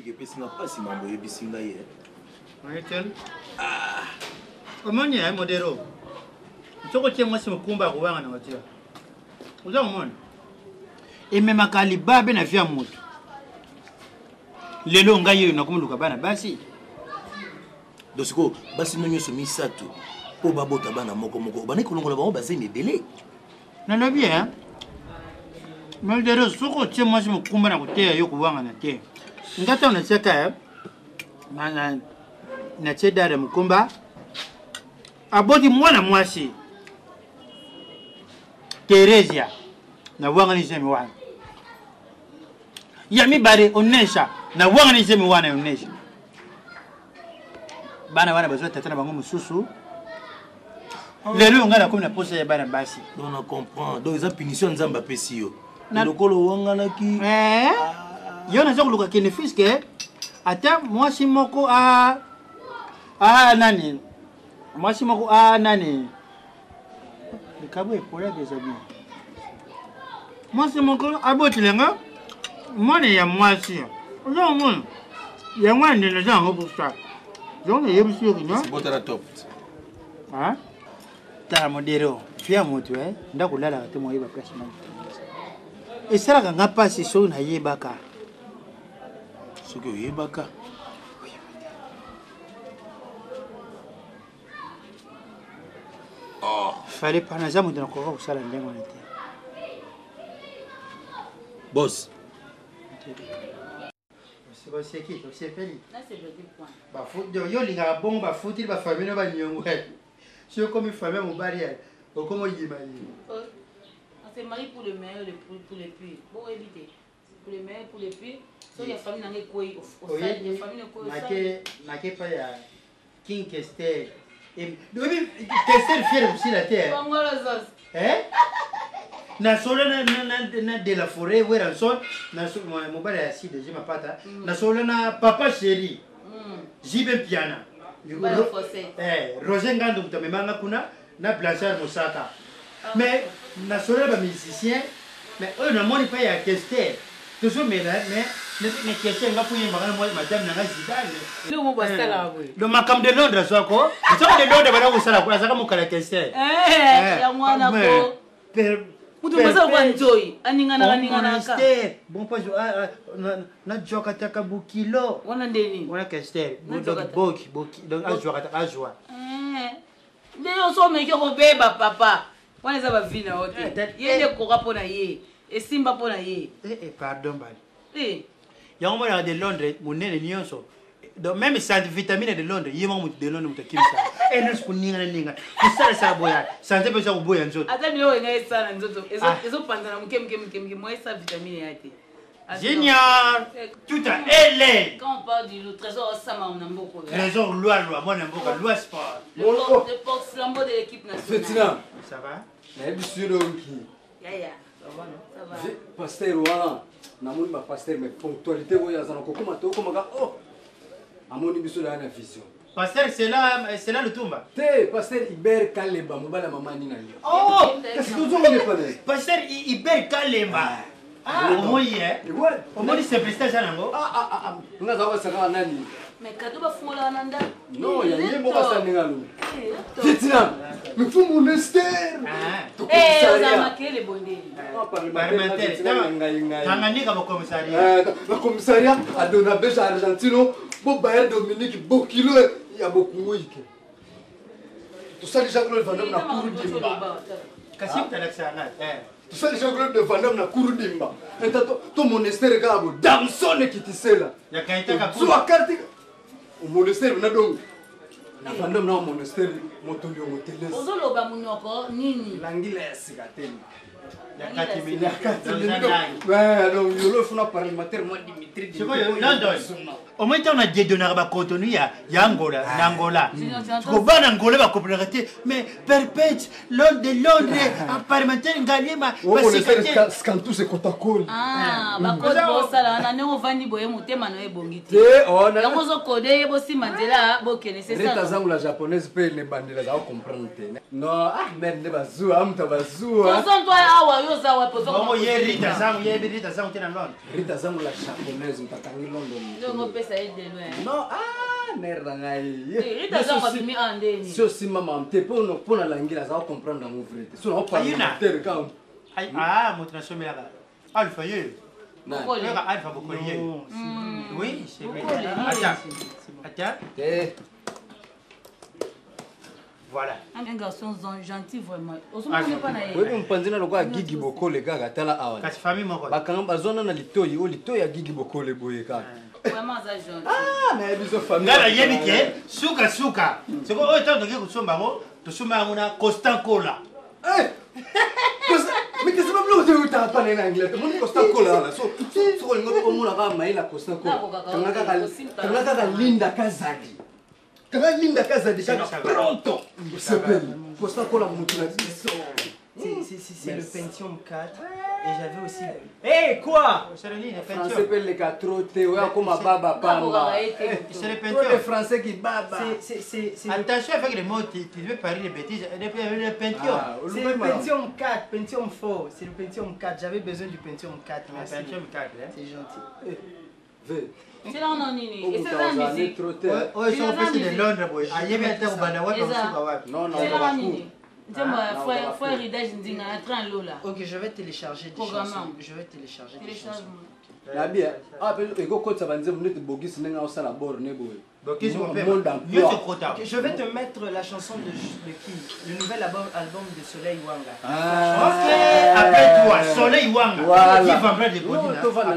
pique pesi na pas si mambo yebisinga ye. Maïtel. Comment y a modéro? Soko tie moi si mukumba kuwanga na watia. Uza umone. Eme makali babe na vya moto. Lelo ngaye na kumuluka bana basi. Dosiko basi no nyoso misatu. Po babota bana moko moko. Bana kolongola bango bazemi belé. Na lo bien. Modéro soko tie moi si mukumba na kutia yo kuwanga na tie. Ngata unacheka mana na chedara mukumba. Abodi mwana mwasi. Teresia na wanga ni semi wana. Ya mi bare onesha na wanga ni semi wana onesha. Bana wana bazwa tatana bango mususu. Lelo ngala comme na posa ya bana basi. On a comprend. Donc ils ont punition nzamba pesi yo. Lokolo wanga na ki. Yo na zokuluka kene fiske ata mwasi moko nani? Mwasi moko nani? Kabo epola des amis. Moi c'est mon corps abotilenga. Moi ya mwasi. Non mon. Ya mwa ndene za ngo pour Donc il y a monsieur qui non. C'est bon la top. Hein? Ta modero. Fia moto ndakulala te mo yeba place man. Et ça nga passe so na yebaka. Ce que yebaka. Oh, fallait pas naza mo de ko sala ndengo na te. Boss. C'est qui? C'est Feli. Là c'est le point. Bah foot yo linga bon ba foot il ba famille ba nyongo. Si comme une famille mon barrière. Comment il imagine? On se marie pour le meilleur pour les pires. Bon éviter. Pour le meilleur pour les pires. So ya famille n'ange quoi au sein de famille quoi au sein. Nake pas ya King Kester. Et oui Kester fier aussi la terre. Hein? Na solo na de la forêt où est son na mon bari assis de je m'apata na solo na papa chéri jibe piana Roger Ngandou tamemanga kuna na Blanchard Mosaka mais na solo ba musicien mais eux na moni pas ya Kester toujours mais Kester nga pouye mbanga moi madame na Zidane le mo basala we le makam de Londres soko so de Londres bana kusala kwa saka mukala Kester ya mwana ko Utu mbasa kwa enjoy aningana ka bon pas na joka taka bukilo wana ndeni wana Kester boki donc ajwa ndeyo so meke ko beba papa wana za ba vina wote yende ko rapona ye esimba pona ye pardon bali yango mona de Londres munene nyonso donc même santé vitamine de Londres yema mutu de Londres mutakimisa enes kuninga kusala sa boya santé pesa kuboya nzoto ata bilo ngai sana nzoto ezo panzana mke moi sa vitamine yate génial tout à elle quand on parle du trésor sama on mboko trésor loi mona mboka loi sport le porte flambeau de l'équipe nationale ça va na bisuro nki ya ça va pasteur wala na moni ba pasteur mais ponctualité oya zana kokoma to komaka amoni biso na vision. Pasteur c'est là le Tumba. Te pasteur Iber Kalemba mobala mama nina lio. Oh, qu'est-ce que vous avez fait? Pasteur Iber Kalemba. Au moins hier. Au moins c'est prestage à nango. On a d'abord ça nani. Mais kado ba fumola nanda. Non, il y a yembo ka saninga lu. Vietnam. Mais faut mon Esther. On a marqué les bondés. Parlementaire. Tanganyika ba commissariat. Le commissariat a donné à Beja Argentino. Bon bail Dominique Bokilo ya bokunguike. Tout ça déjà que le Vandam na Kurudimba. Kasim Talaxana. Tout ça déjà que le Vandam na Kurudimba. Et ton monastère gabo Damson qui tisela. Ya kaita ka Soit carte au monastère na donc. Na Vandam na monastère motolio moteles. Ozoloba munoko nini? Langila sigatema. Ouais, donc le fond parlementaire moi Dimitri. C'est quoi London? Au moins on a des donneurs à contenu ya Angola, Angola. Ko ba Angola ba coopérative mais perpète Londres de Londres parlementaire ngalima parce que scantu c'est Coca-Cola. Ba ko sala na ne ovandi boye motema no ebongiti. On a yango zo kode bo simandela bo kene c'est ça. Reta zangu la japonaise pe ne bandela za comprendre. Non, merde bazua amta bazua. Ton toi awa yo za wa pozo Bongo ye Rita zangu tena Londres. Rita zangu la japonaise mtakangi London. Yo ngo pesa ide loin. Non, nerda ngai. Rita zangu abimi andeni. Si aussi mama mte pour na langira za comprendre mon vrai. Si on parle de quand. Ah, mon transformé là. Alpha ye. Bokole. Alpha Bokole. Oui, c'est bien. Attends. Voilà. Un garçon gentil vraiment. Osoma pas na ye. Oui, mpanzina lokwa Gigi Bokole kaka tala awa. Kasi famille moko. Bakanga bazona na litoyi, o litoyi ya Gigi Bokole boye kaka. Vraiment ça gentil. Ah, mais biso famille. Ngala yebi ke suka. C'est quoi autant de que somba ngo, to suma ngona Constant Cola. Eh. Mais qu'est-ce que vous voulez dire en anglais? Mon Constant Cola là. So ngo mona ka maila Constant Cola. Kanga Linda Kazadi. Kanga Linda Kazadi pronto. S'appelle Constant Cola mutuna. C'est le Pentium 4 et j'avais aussi. Eh quoi? C'est le Français s'appelle les 4 ouais comme baba pamba. C'est le Tous les Français qui baba. Attention avec les mots, tu veux parler de bêtises. Le Pentium. C'est le Pentium 4, Pentium 4. C'est le Pentium 4. J'avais besoin du Pentium 4. Merci. Pentium 4. C'est gentil. C'est là on en est. Et c'est la musique. Oh, ils sont faits de Londres, boy. Aïe, mais t'es au Banawa, comme ça. Non, non, C'est là on non. est. Dis-moi, faut héritage ndinga na train lola. Ok, je vais télécharger des chansons. Je vais télécharger des chansons. La bien. Ah, mais ego ko tsabanze munete bogis nenga osala bord ne boy. Donc ils ont fait. Mieux Je vais te mettre la chanson de qui? Le nouvel album de Soleil Wanga. Ok, après toi, Soleil Wanga. Voilà. Qui va prendre des bodines après toi. Ah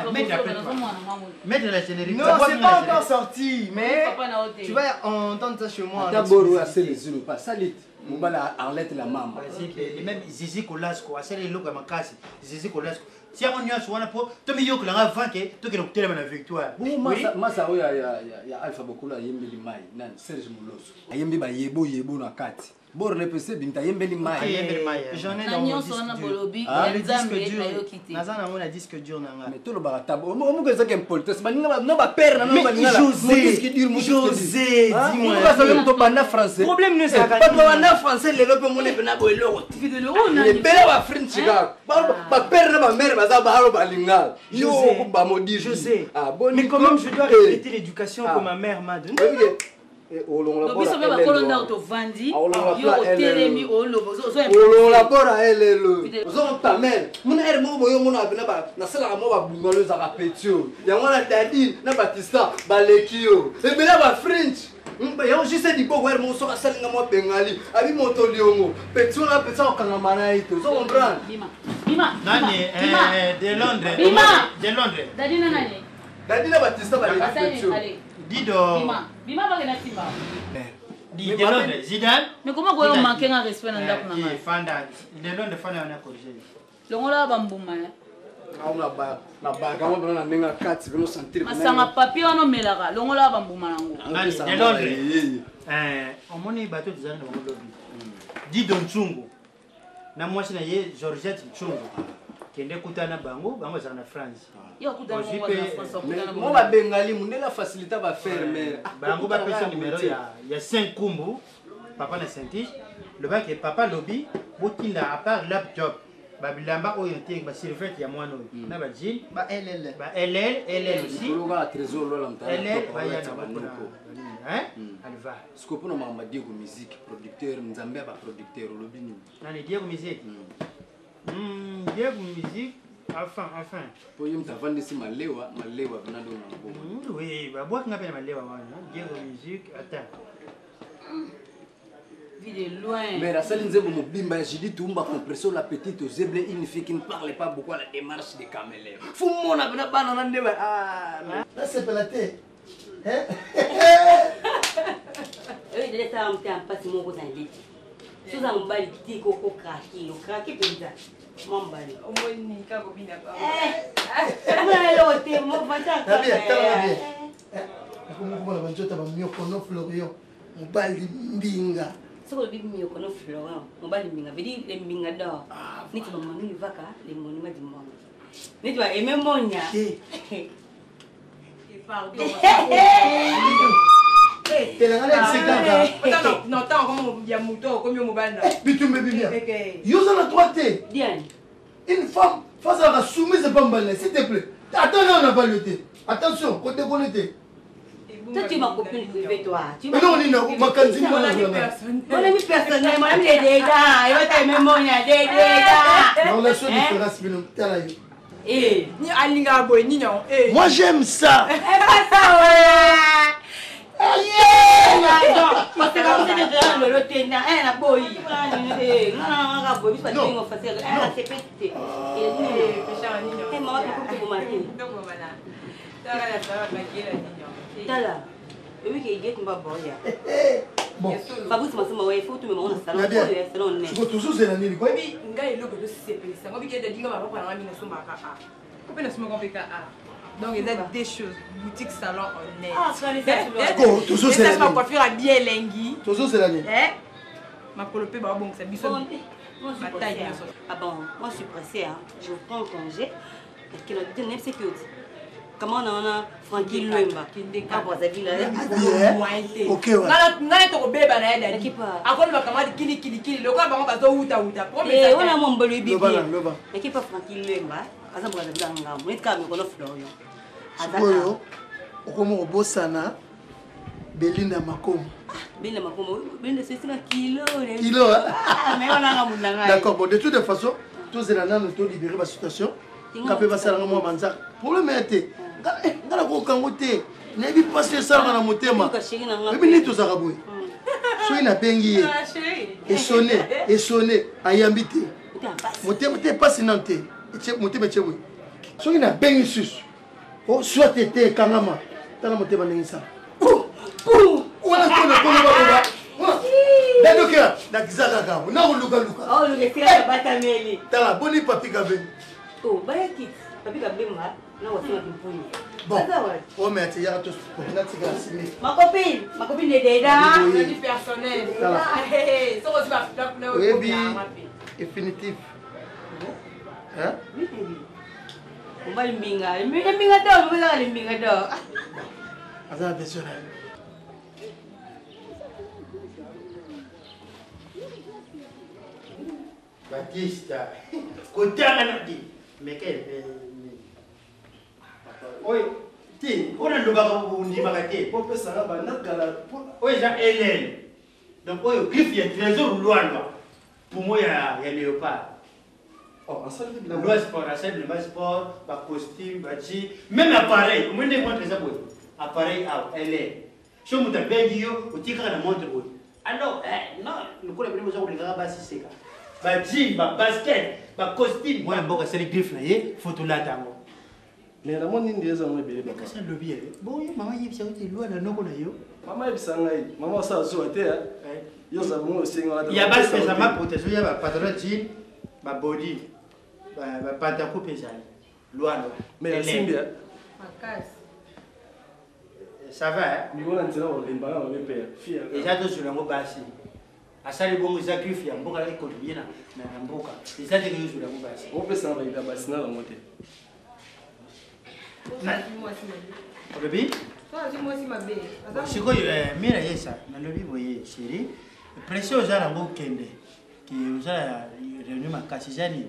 non, Mettre après toi. Mettre la générique. Non, c'est pas encore sorti, mais tu vas entendre ça chez moi. D'abord, c'est les unes pas salit. Mobala enlève la maman. Et même Zizi Kolasco, c'est les locaux à ma casse. Zizi Kolasco. Si on y a souvent pour te mieux que la fin que tu que tu la victoire. Masa ya Alpha Bokula yembe limai nan Serge Moulos. Ayembe ba yebo na kati. Bor ne pese binta yembe limai. J'en ai dans mon disque dur. Le disque dur. Nazana mon disque dur nanga. Mais tout le baratabo. Omo ko ezake politesse. Baninga no ba père na no baninga. José, dis-moi. Pourquoi ça même to bana français? Problème ne c'est pas bana français le lope mon epena bo eloko. Tu fais de l'euro na. Le bela ba French ga. Ba père na ba mère baza ba halo balinga. Yo ko ba modi. Je sais. Ah bon. Mais quand même je dois respecter l'éducation que ma mère m'a donnée. Donc biso ba kolonda to vandi. Yo telemi o lobo. On la bora elle le. Zo ta mère. Muna er mo boyo muna abina ba na sala mo ba bungalo za kapetio. Ya mwana dadi na Batista balekio. E bela ba French. Ya juste di bogo er mo so salinga mo bengali. Abi moto liongo. Petio na petio kanga mana ito. Zo comprendre. Bima. Nani de Londres. Bima. De Londres. Dadi na nani? Dadi na Batista balekio. Dido. Bima ba na Simba. Di de Londres. Zidane. Mais comment quoi on manque un respect dans ndako na nga? Fanda. De Londres fanda na corriger. Longola ba mbuma ya. Na ba kama na nenga kati bino sentir. Masanga papier ono melaka. Longola ba mbuma nango. De Londres. Omoni bateau des années na lobby. Dido Nchungu. Na mwasi na ye Georgette Nchungu. Kende kutana bango za na France. Yo kutana bango za France kutana bango. Mo ba bengali mundela faciliter ba faire mais bango ba pesa numéro ya 5 kumbu papa na Saint-Tige le bac est papa lobby botinda à part laptop ba bilamba orienté ba servette ya mwana na ba jean ba LL aussi le gars trésor là mta LL ba ya na banoko hein alva scope na mama Diego musique producteur nzambe ba producteur lobby ni nani Diego musique Diego musique enfin pour yum tavandi si malewa vena do na bobo oui ba bois ngape na malewa wana Diego musique attends de loin. Mais la salle nous mobimba, j'ai dit tout, compression la petite aux zèbres, une fille qui ne parle pas beaucoup à la démarche des caméléons. Fou mon abna banana de ah là c'est pas la tête. Hein? Oui, de ça on tient pas si mon cousin dit. Sous un bal petit coco craqué pizza. Mon bal. Au moins ni ka bobina pas. Mais l'autre mon pata. T'as bien. Comment on va jouer ta mieux qu'on Florian. Mon bal mbinga. Soko bibi miyo kono Florian. Mon bal mbinga. Vedi le mbinga do. Ni tu maman ni vaka le moni ma dimon. Ni tu aimer monya. Et pardon. Non, tant comme il y a mouton, comme il y a mobile. Bitumbe bien. Yosa la droite. Diane. Une femme face à la soumise de Bambalé, s'il te plaît. Attends, là, on n'a pas le thé. Attention, côté connecté. Toi, tu es ma copine privée, toi. Mais non, Nina, ma cantine, mon ami personnel, mon ami des dégâts. Il va t'aimer mon des dégâts. On a sur différence, mais non, t'as là. Eh, ni Alinga Boy, ni non. Moi, j'aime ça. pas ça, ouais. Parce que quand vous êtes dans le lot, elle a boy. Bon. Fabrice m'a dit, il faut que tu me montres un salon. Tu peux toujours se l'année, quoi. Oui, il y a une autre CP. Ça va bien de dire que ma papa a mis son maca. Pourquoi ne se me comprend pas? Donc, il y a des choses. Boutique, salon, on est. Ah, ça, les toujours c'est l'année. Ma coiffure a bien lingui. Toujours c'est l'année. Ma colopée, bah bon, c'est bisou. Ah bon, moi je suis pressée, hein. Je prends le congé. Parce que le deuxième c'est que comment on a Francky Lemba. Ah bon, ça dit là. Ok, ouais. Nana to beba na yada. L'équipe. Akolo bakamadi kili. Le kwa bango bazo uta. Eh, on a mon belu bibi. Loba. L'équipe Francky Lemba. Asa bwa za ngam. Mo itka mi kono Florian. Sikoyo. Okomo obosana Belinda Makomo. Belinda Makomo, Belinda c'est un kilo. Kilo. Mais on a un moulanga. D'accord, bon, de toute façon, tous les années, nous libérer la situation. Quand on va faire un moment, problème est ngala ko kangote na bi passer ça na motema mais ni to zaraboué so ina bengi et sonné ayambité motema te passe nanté motema chebwe so ina bengi sus o soit été kangama tana motema ningisa wala ko ba dadoka dakizaga gabo na luka oh le kira batameli tala boni papi gabe oh bayaki papi gabe ma na wasema kimpuni. Bon, oh mais tu y a tous ma copine est déjà personnel. Oui, définitif. Hein? On va le minga d'or, on va le minga d'or. Azar besoin. Batista, côté à mais quel oui, ti, on a le baron où on dit bagaté. Pour que ça va, oui, j'ai Hélène. Donc, oui, griffe, il y a trésor loin. Pour moi, il y a léopard. Oh, en salle de la sport, la salle de sport, pas costume, bâti, même appareil. Moi, je ne montre ça. Appareil à Hélène. Si on m'a bien dit, on tire la montre. Alors, non, le coup, le premier jour, on regarde si c'est ça. Bâti, basket, costume. Moi, je vais les griffes, il faut tout l'attendre. Mais la monde n'est pas en train Qu'est-ce que le bien? Bon, maman, il y a des lois là, non, maman, maman, ça a sauté. Il y a pas spécialement protection, il y a pas patron jean, ma body, ma pantalon pesant. Loi, mais la Simbia. Ça va, hein? Mais on a dit on est pas on est père. Et ça doit se le mot bassi. À ça, les bons sacrifices, on peut aller conduire dans un boca. Et ça, c'est que je suis le mot bassi. On peut s'en aller là-bas, dans la montée. Bébé? Si vous mira yesa, na lobi boye chérie. Pression aux gens en kende. Qui vous a réuni ma cassizani.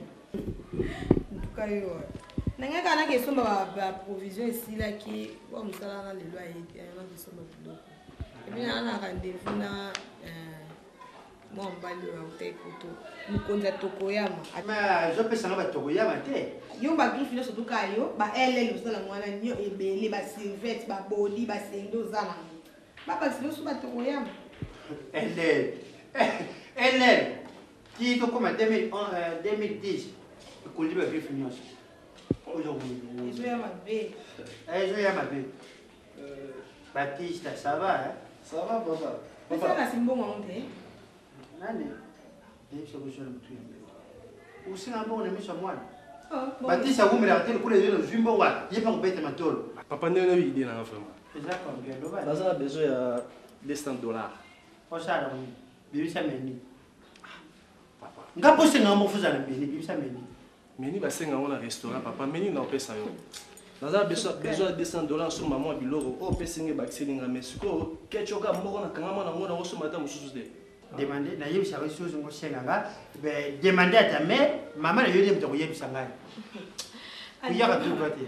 Nanga kana ke somba ba provision ici là qui wa musala na le loyer na ke somba kudo. Et bien ana rendez-vous na moi mbali wa utai kuto. Mukonza tokoyama. Mais je peux savoir ba tokoyama te. Yo ba griffe no sotuka yo ba elle le sala mwana nyo ebele ba silvette ba body ba sendo zana. Ba silo so ba tokoyama. Elle qui to comme 2010 ko liba griffe nyos. Aujourd'hui. Je vais m'abeiller. Je vais m'abeiller. Baptiste, ça va, hein? Ça va, papa. Mais ça, c'est un bon moment, hein? Nani? Je suis sûr que tu es. Où c'est un bon ami sur moi? Baptiste, vous me l'avez dit, vous les deux, je suis bon, je n'ai pas compris ma toile. Papa n'a pas eu d'idée, vraiment. C'est ça comme bien, là-bas. Là, ça a besoin de $200. Oh, ça, là, oui. Ça m'a dit. Papa. Je n'ai pas posé un mot, vous avez dit, ça m'a dit. Mais nous, on a un restaurant, papa, mais nous, on a pas ça. naza besoin de $200 sur maman biloko o pesinge bakiselinga mais siko kechoka moko na kanga mwana ngona oso mata mususu de demander na yebisa ba chose ngo senga demander à ta mère maman na yodi mtoko yebisa ngai kuyaka tu dote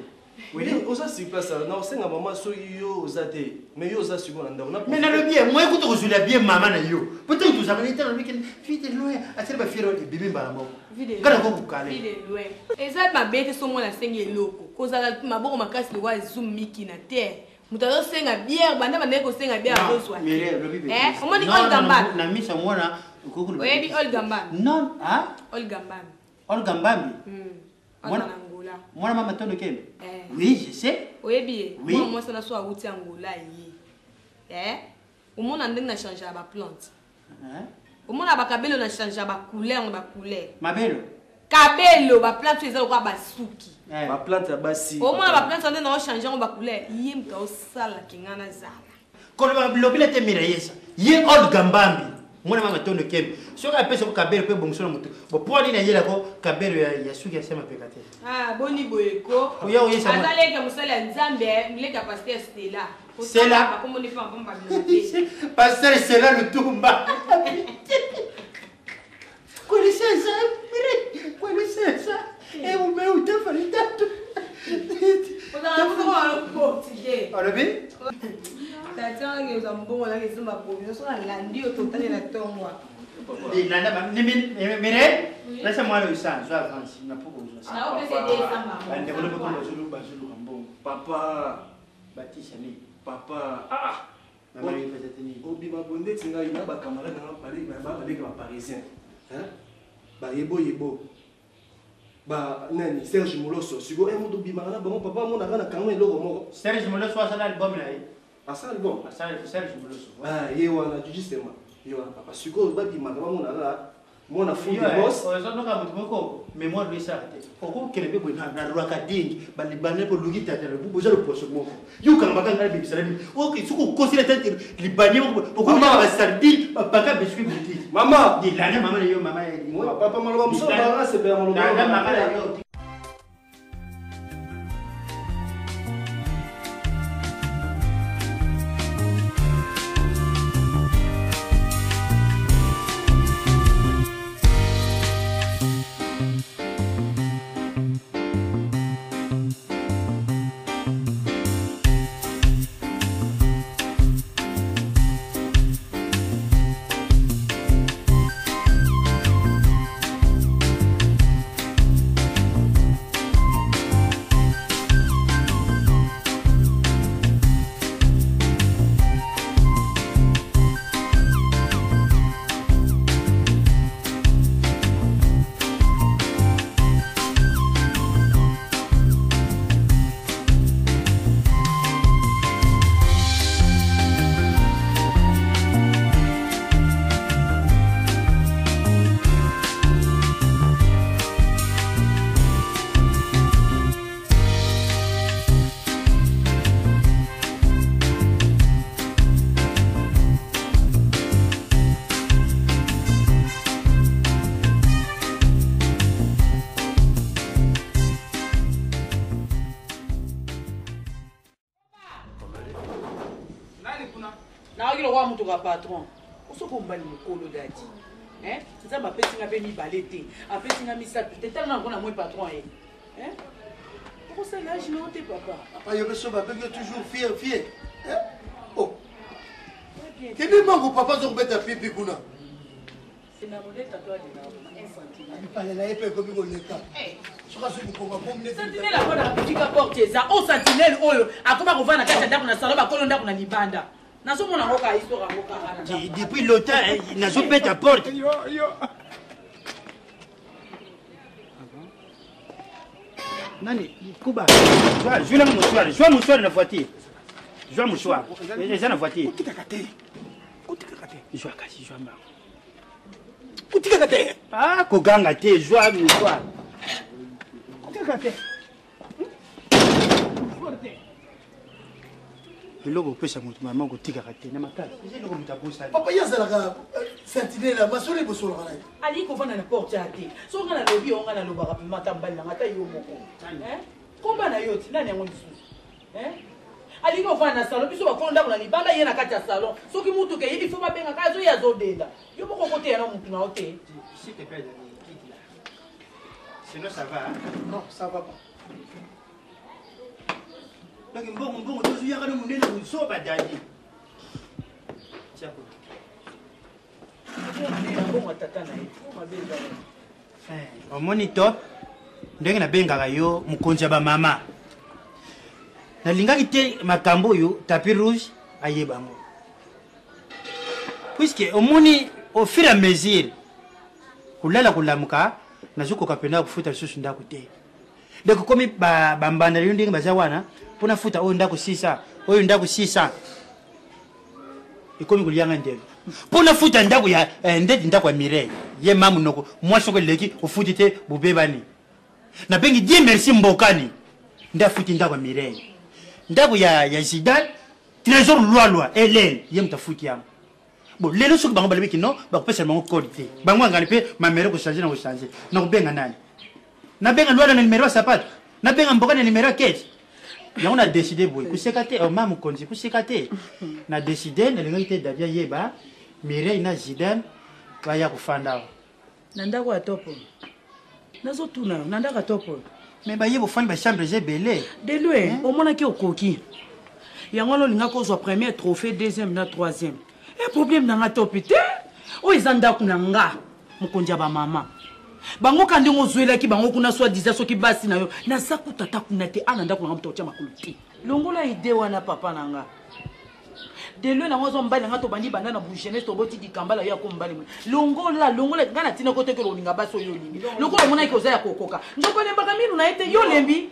oui osa sipa ça na osenga maman so yo ozate mais yo osa siko na ndako mais na le bien moi écoute ko bien maman na yo peut-être tout ça mais t'as le week-end fille de loin a tiré ba fiero de bébé mbala moko kana ko bukale fille de loin eza ba bête so mona sengi eloko kozala maboko makasi le wa zoom miki na terre mutazo senga bière banda banda ko senga bière rozwa omoni olgamba na misa mwana ukukulu oyebi olgamba non ah olgamba mwana Angola mwana mama tondo kembe oui je sais oyebi moi moi ça na so awuti Angola yi omona ndenge na changer ba plante omona ba kabelo na changer ba couleur mabelo kabelo ba plante eza kwa basuki ba plante basi omona ba plante ndenge na changer ba couleur yi mto sala kingana zala kono ba lobile te mirayesa ye olgambambi mwana mama tondo kembe soka apesa ko kabelo pe bongso na mutu bo poni na yela ko kabelo ya suki ya sema pekate boni boyeko oyo yesa azaleka musala nzambe mleka pasteur Stella Stella comme on est pas bon pasteur Stella le tumba connaissez ça mire connaissez ça et vous me ou te fallait tanto on a un portugais arabe tata ngi za mbongo la ngi zimba bobi so la ndio totale la tongwa ni nanda mire laisse moi le sang je avance na poko je na ope c'est des samba bande ko ko bazulu kambo papa batisha ni papa mama ni peut-être ni obima bonde tinga ina ba camarade na ba parisien yebo ba nani Serge Moloso sigo mudo bima na bango papa mona kana kango eloko moko Serge Moloso asala album na ye asala album Serge Moloso ye wana justement ye wana papa sigo ba bima kama mona la mona fou de boss ozo noka mutu moko mémoire lui ça oko kelebe bo na rwaka ding bali banne po lugi tata le bozo le poso moko yu kanga bakanga bibi salabi o suko kosile tete libanye oko ba sardi baka biscuit biti mama di lana mama yo mama papa maloba muso ba se be maloba na mama yo patron osoko mbali mokolo dadi c'est ça ma pesinga be mi balete a pesinga mi sa peut-être na ngona moi patron pourquoi ça là je n'étais papa yo beso ba benge toujours fier oh kene mango papa zo beta pipi kuna c'est na moleta toi de na 1 centime pale la epe ko biko leka soka so ko ba pomne sentinelle a bona kufika porte za o sentinelle oyo akoma kovana kati ndako na salon bakolo ndako na libanda. Depuis longtemps, il n'a pas ta porte. Nani, Kuba, joue la mouchoir, joue la mouchoir dans la voiture. Joue la mouchoir, les gens dans la voiture. Joue à Kassi, joue à Mar. Ah, Koganga, joue la mouchoir. Eloko pesa mutu mama kotika kate na makasi eloko mutaposa papa yazalaka sentinelle masole bosolo kana ali ko vana na porte ate so ngana lobi onga na lobaka mata mbali na ngata yo moko Komba na yo ti nani yango lisusu. Alingi ofana na salon biso bakonda ndako na libanda ye na kati ya salon. Soki mutu ke il faut babenga ka zo ya zo denda. Yo moko kote ya na mutu na ote. S'il te plaît, Dani, quitte là. Sinon ça va. Hein? Non, ça va pas. Donc mbongo tozu ya kana munene usoba Dani. Tiens quoi. Omoni top ndenge nabengaka yo mokonzi ya bamama nalingaki te makambo oyo tapis rouge ayebango puisque omoni au fur et à mesure kolala kolamuka nazokoka mpena kofuta lisusu ndako te donc komi bambanda yo ndenge baza wana mpona futa oyo ndako 600 oyo ndako 600 ekomi kolianga ndelo mpona futa ndako ya ndeti ndako ya Mireille ye mamu noko mwasi soko eleki ofuti te bobebani nabengi die merci mbokani nda futi ndako ya Mireille ndako ya Zidane trésor lwalwa elele ye mutafuti yango bon lelo soki bango balebiki non bakopesa bango kodi te bango angani mpe mamere kochange na kochange nakobenga nani nabenga lwalwa na numero ya sapato nabenga mbokani na numero ya kete yango na décidé boye kuseka te oma mokonzi kuseka te na décidé nalingaki te davia yeba Mireille na Zidane baya kofanda na ndako ya topo nazotuna na ndako ya topo me baye bofandi bachambre ebele delue omonaki okoki yango lolinga kozwa premier trophée deuxième na troisième problème nanga topi te oyo eza ndako na nga mokonzi ya bamama bango kandi ngozwelaki bango kuna soi disant soki basi na yo naza kutata kuna te ana ndako nanga moto otya makolo te longola ide wana papa na nga delue nango azwa mbali nanga tobandi banda na bougenes toboti dikambala yo yako mbali longola nga na tina kote ke lolinga basi oyo olingi lokola omonaki oza ya kokoka nzoko lembaka minu na ye te yo lembi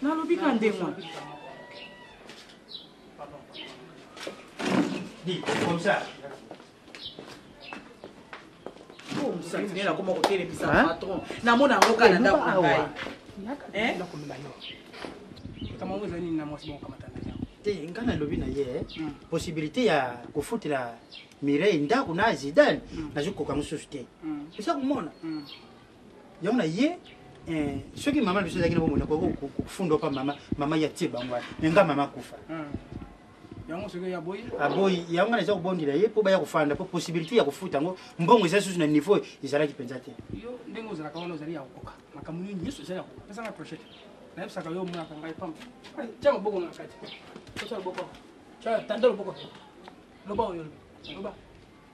nalobi ka ndemwa Dis, comme ça. Oh, ça c'est là comment côté les bizarres patron. Na mona ngoka na ndako na ngai. Kama wewe nini na mwasi kama tanda. Te ngana lobi na ye possibilité ya kofutila Mireille ndako na Zidane na jokoka mususu te. Esa kumona. Yona ye soki mama biso zakina bomona ko kufunda pa mama ya tiba ngwa. Nga mama kufa. Yango sege ya boy aboyi yango na za kubondila ye po baya kufanda po possibilité ya kufuta ngo mbongo isa susu na niveau izala kipenza te yo ndengo zala kaona zali ya kukoka makamuni nyiso zali ya kukoka pesa nga projet na epsa ka yo muna ka ngai pam chama boko na kati kosa boko cha tandalo boko loba yo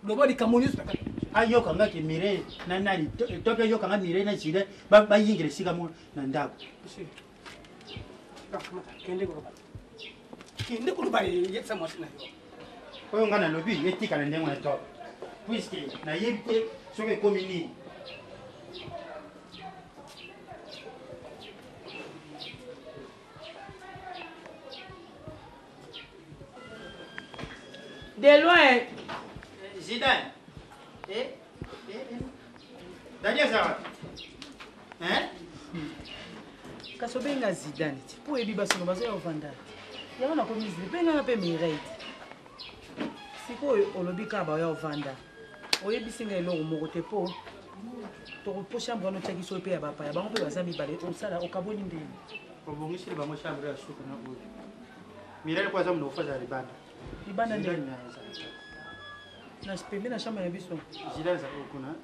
loba di kamuni su takati ayo kanga ki Mireille na nani tope yo kanga Mireille na Zidane ba yingire sika mo na ndako kende ko kende ko bari yetsa mwasi na yo oyo ngana lobi yetika na ndengo na top puisque na yebite soki ekomi nini de loin Zidane Daniel Zawa kaso benga Zidane ti po ebi basono bazo ya ovanda yango na komi Zidane benga na pe Mireille sikoyo olobi ka ba ya ovanda oyebisi nga eloko moko te po po chambre wana otiaki so mpe ya bapaya bango mpe baza mibale osala okaboni ndeni obongisili bango chambre ya suku na boye Mireille kwa zamu na ofaza libanda libanda ndeni na pembe na chambre na biso Zidane za okuna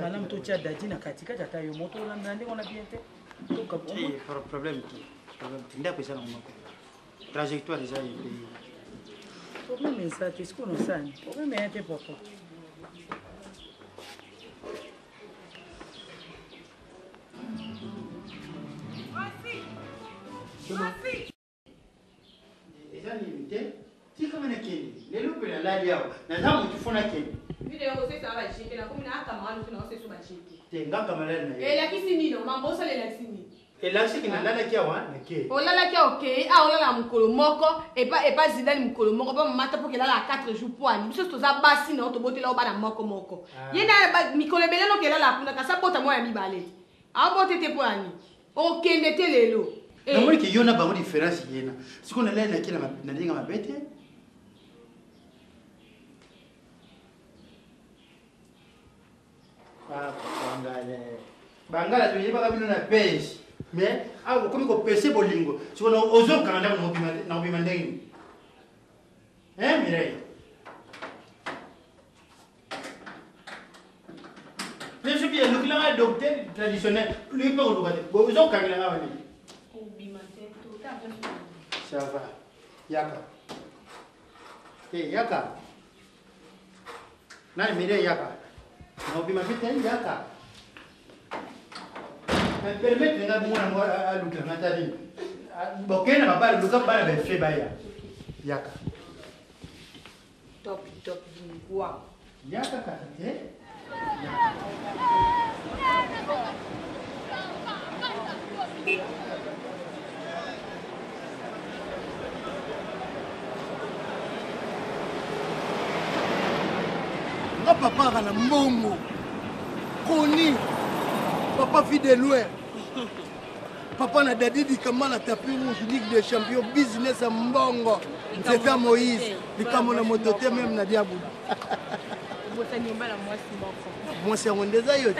malamu totia dadi na katikati ata yo moto olanda ndenge wana bien te problème ndako eza na moko trajectoire eza yepe problème eza te sikoyo nosani problème eya te papa eza nini te tikanga na kende lelo mpe nalali awa naza motu fo na kende te ngakamalali na ye elakisi nini mambosa elakisi nini elakisiki nalalaki awa nake olalaki oke olala mokolo moko epa Zidane mokolo moko mpa mamata mpo kelala 4 jours po ani biso toza basi na tobotela obana moko ye na mikolo ebele noke elala kuna kasi abota mwa ya mibale abote te po ani okende te lelo namoniki yo na bango différence yena sikoyo nalali nake na ndenge mabe te kwangale Bangala tu yeba kabino na pêche. Mais comme ko pêcher bolingo. Si on ozo kanga na bimandeni. Mireille. Je suis bien le docteur traditionnel. Lui pas au bon ozo kanga na wani. Ça va. Yaka. Yaka. Na Mireille yaka. Na bimandeni yaka. Permettre nga mwana mwa aluka matali bokena mabala luka bala be fe baya yaka top wow yaka ka nga papa kana mbongo koni papa fille de loin papa na dadidi kamala tapis rouge ligue des champions business à mbongo c'était Moïse likambo na motote même na diabu moi c'est on déjà yo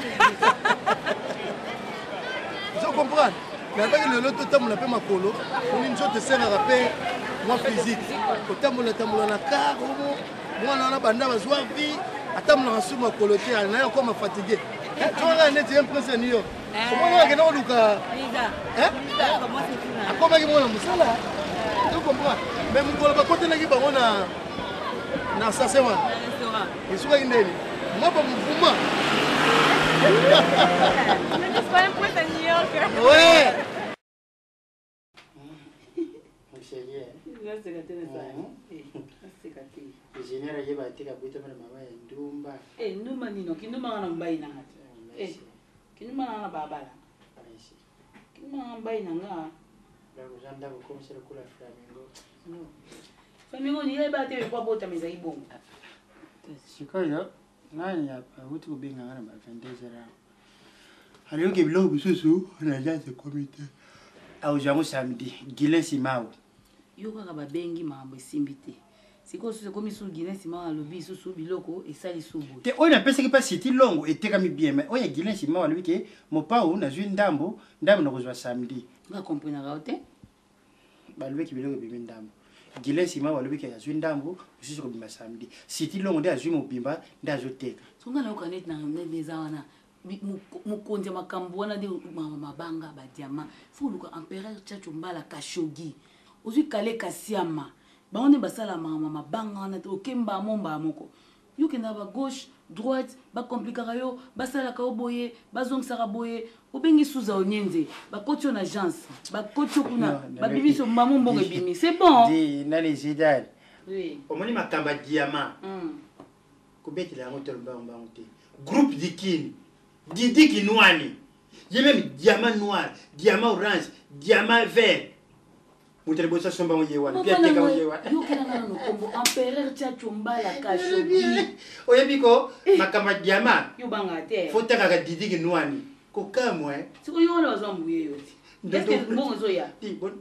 tu comprends mais avec le loto tamu na pe makolo on une sorte de scène à rappeler moi physique tamu na car moi na banda bazwa vie atamula na suma kolote na ko ma fatigué. Tu vois, net un prince nio. Comment on va gagner au Luka? Comment on va musala? Tu comprends? Mais mon collègue côté na kiba na sase wana. Isuka indeni. Moi pas mouvement. Mais c'est pas un prince nio. Ouais. Général yeba tika buita mana mama ya ndumba. Ndumba nino kindumba ngana mbai na ngati. Kindumba ngana babala. Kindumba ngana mbai na nga. Ndango janda ko komisera kula flamingo. No. Flamingo ni yeba te kwa bota meza ibongo. Sikoyo nani hapa uti kubenga ngana ba vendezera. Aliyo ke bilo bisusu na jaze comité. Au jamu samedi Gilen Simao. Yo kaka babengi mambo esimbi te. Siko sose komi su Gilen Simao alobi susu biloko esali subu. Te oyo na pesa ki pa siti longo etekami bien mais oyo Gilen Simao alobi ke mopao na zwi ndambo na kozwa samedi. Nga comprendre ka ote? Balobi ki biloko bimi ndambo. Gilen Simao alobi ke azwi ndambo usiso ko bima samedi. Siti longo nde azwi mobimba nde azoteka. Songa na okanet na ndeza wana. Mukonzi makambo wana de mabanga ba diamant. Faut luka empereur Tchacho Mbala Kashogi. Ozui kale kasiama baone basala mama banga na okemba momba moko yokenda ba gauche droite ba compliquera yo basala ka oboye bazongisa boye obengi suza onyenze ba kotio na agence ba kotio kuna ba bibiso mamu mbongo bimi c'est bon di na les idées oui omoni makamba diamant kubetela yango tolomba mbangute groupe dikini Didi Kinwani il y a même diamant noir diamant orange diamant vert. Mutelebosa somba moyewana pia teka moyewana yokena no kombo empereur Tchacho Mbala Kashogi oyebiko makamba diamant yobanga te faut taka Didi Kinwani ko kamwe siko yona bazambuye yoti est-ce que mbongo zoya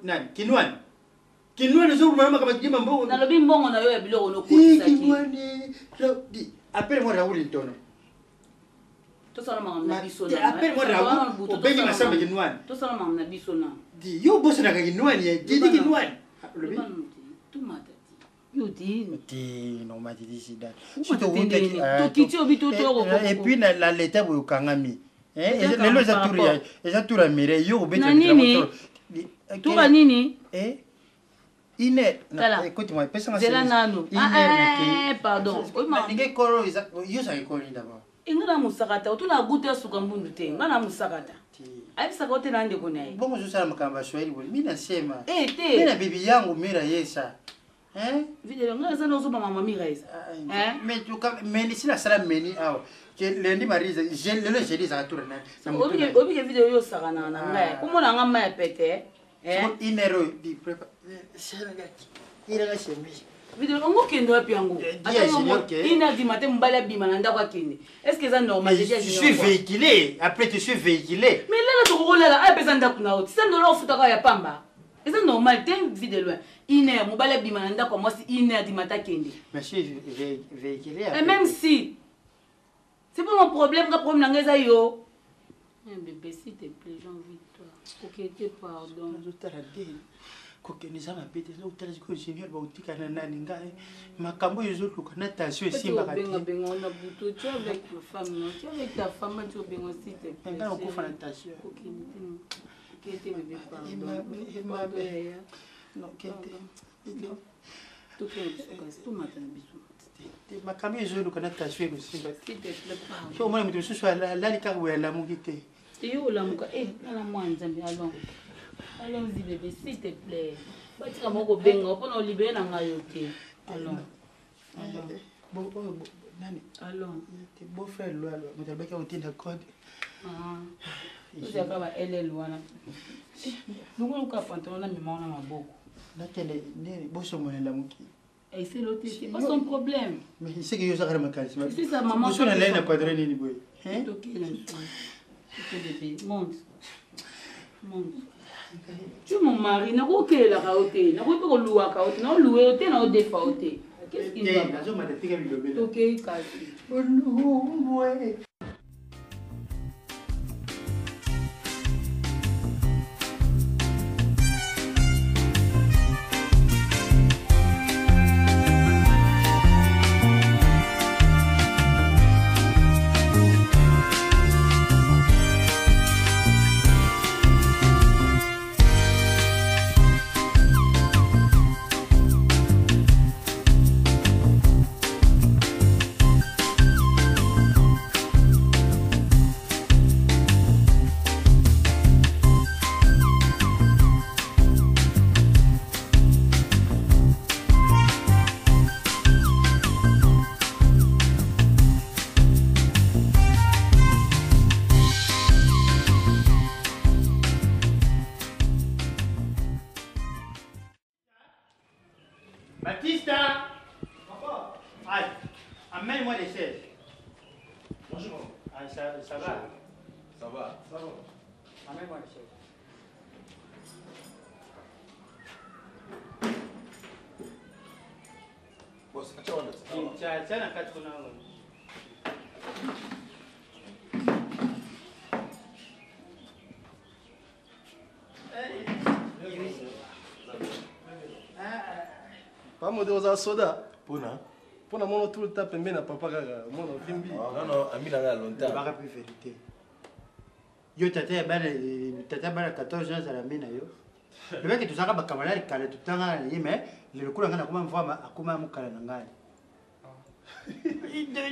nani Kinwani zo mama kama jima mbongo na lobi mbongo na yo ya biloko no kotisa ki Kinwani di appelle moi Raoul Ntono to sala mama na biso na appelle moi Raoul obengi masamba Kinwani to sala mama na biso na di yo boss na Kinwani Didi Kinwani lobi tu mata yoti ti no mati di sida to kitio bito to et puis la l'état bu kangami lelo za tura mire yo beta tu ba nini ine écoute-moi pesa nga zela nano pardon nge koro yo sa ko ni d'abord ingana musakata utuna gute suka mbundu te ngana musakata ai sakote na ndeko naye bongo zo sala makamba Swahili bwe mimi nasema te mimi na bibi yangu mira yesa video ngana zana zo mama mira yesa mais tu comme meni sila sala meni aw lendi mariza lelo jeudi za tour na obi ke video yo sakana na ngai kumona ngama ya pete inero di prepare seragati ira shembi video ngo kendo wapi yango ina di matin mbala bima na ndako akende est-ce que ça normal je suis véhiculé après tu suis véhiculé mais là to rolela ay pesa ndako na oti ça ndolo futa ya pamba est ça normal ten video loin ina mbala bima na ndako moi si ina di matin akende mais je suis véhiculé et même si c'est pas mon problème ka problème ngeza yo Bébé, s'il te plaît, j'ai envie de toi. Ok, te pardon. kokeniza mabete ezokutala sikoyo génial bautika na nani ngai makambo oyo ezoluka na tension esimbaka te benga na buto tu avec ta femme non tu avec ta femme tu benga s'il te plaît ngai nakofa na tension kete bébé pardon non kete tomatana biso makambo ezoluka na tension ekosimba te so omona moto mosusu alali kaka boye alamuki te yo olamuka nana mwa nzambe allons-y bébé s'il te plaît batika moko benga mpona olibere na ngai yo te allons nani allons beau-frère lwalwa moto alobaki akotinda code ozaka ba ll wana lungoluka pantalon na mema wana maboko natende nini bosomonela moki eselo te c'est pas son problème mais c'est que yo ozaka na makanisi c'est sa maman boso na lai na padre nini boye tokela bébé monte tu es mon mari nakokelaka yo te nakoki mpe koluwaka yo te naoluwe yo te naodefa yo te qu'est-ce qui va tokei kasi olumbwe Baptista! Papa! Allez, amène-moi les chaises. Bonjour. Ah, ça va? Ça va. Ça va. Amène-moi les chaises. Boss, tiens, la 4 ans. Pamode oza soda. Pona? Pona mono tout le temps pembe na papa kaka mono vimbi. Non, amina nga longtemps. Baka plus vérité. Yo tata bana 14 ans à la mine yo. Le mec tuzaka ba camarade kale tutanga na yime le kula ngana kuma mvama akuma mukala na ngai.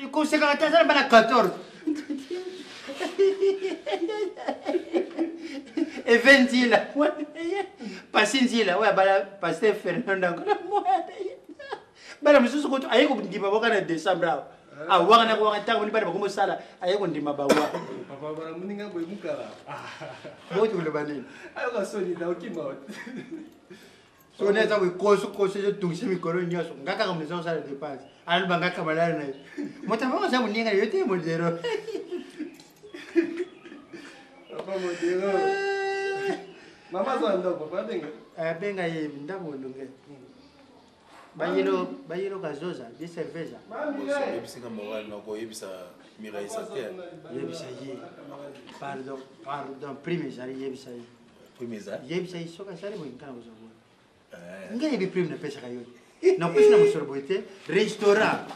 Il conseille que tata bana 14. Et 20 là. Passinzi là, ouais bala pasteur Fernando ngona moya. Bala mususu ko ayeko ndima boka na December. Ah wana ko ngata ko ni bala ko sala ayeko ndima ba wa. Papa bala muninga boy mukala. Boto le banini. Ayo ka soni na okima. So neza ko koso je tungse mikoro nyoso ngaka ko mzo sala dépense. Ala banga kamala na. Mota ba sa muninga yote modero. Papa modero. Mama zanda papa benga. Benga ye ndamo lunge. Bayilo kazoza, de cerveja. Yebisa moral na ko yebisa Mirai Sater. Yebisa yi. Pardon, prime zari yebisa yi. Prime zari? Yebisa yi soka sari mo nkana uzobo. Nga yebi prime na pesa kayo. Na kusina musorboite restaurant.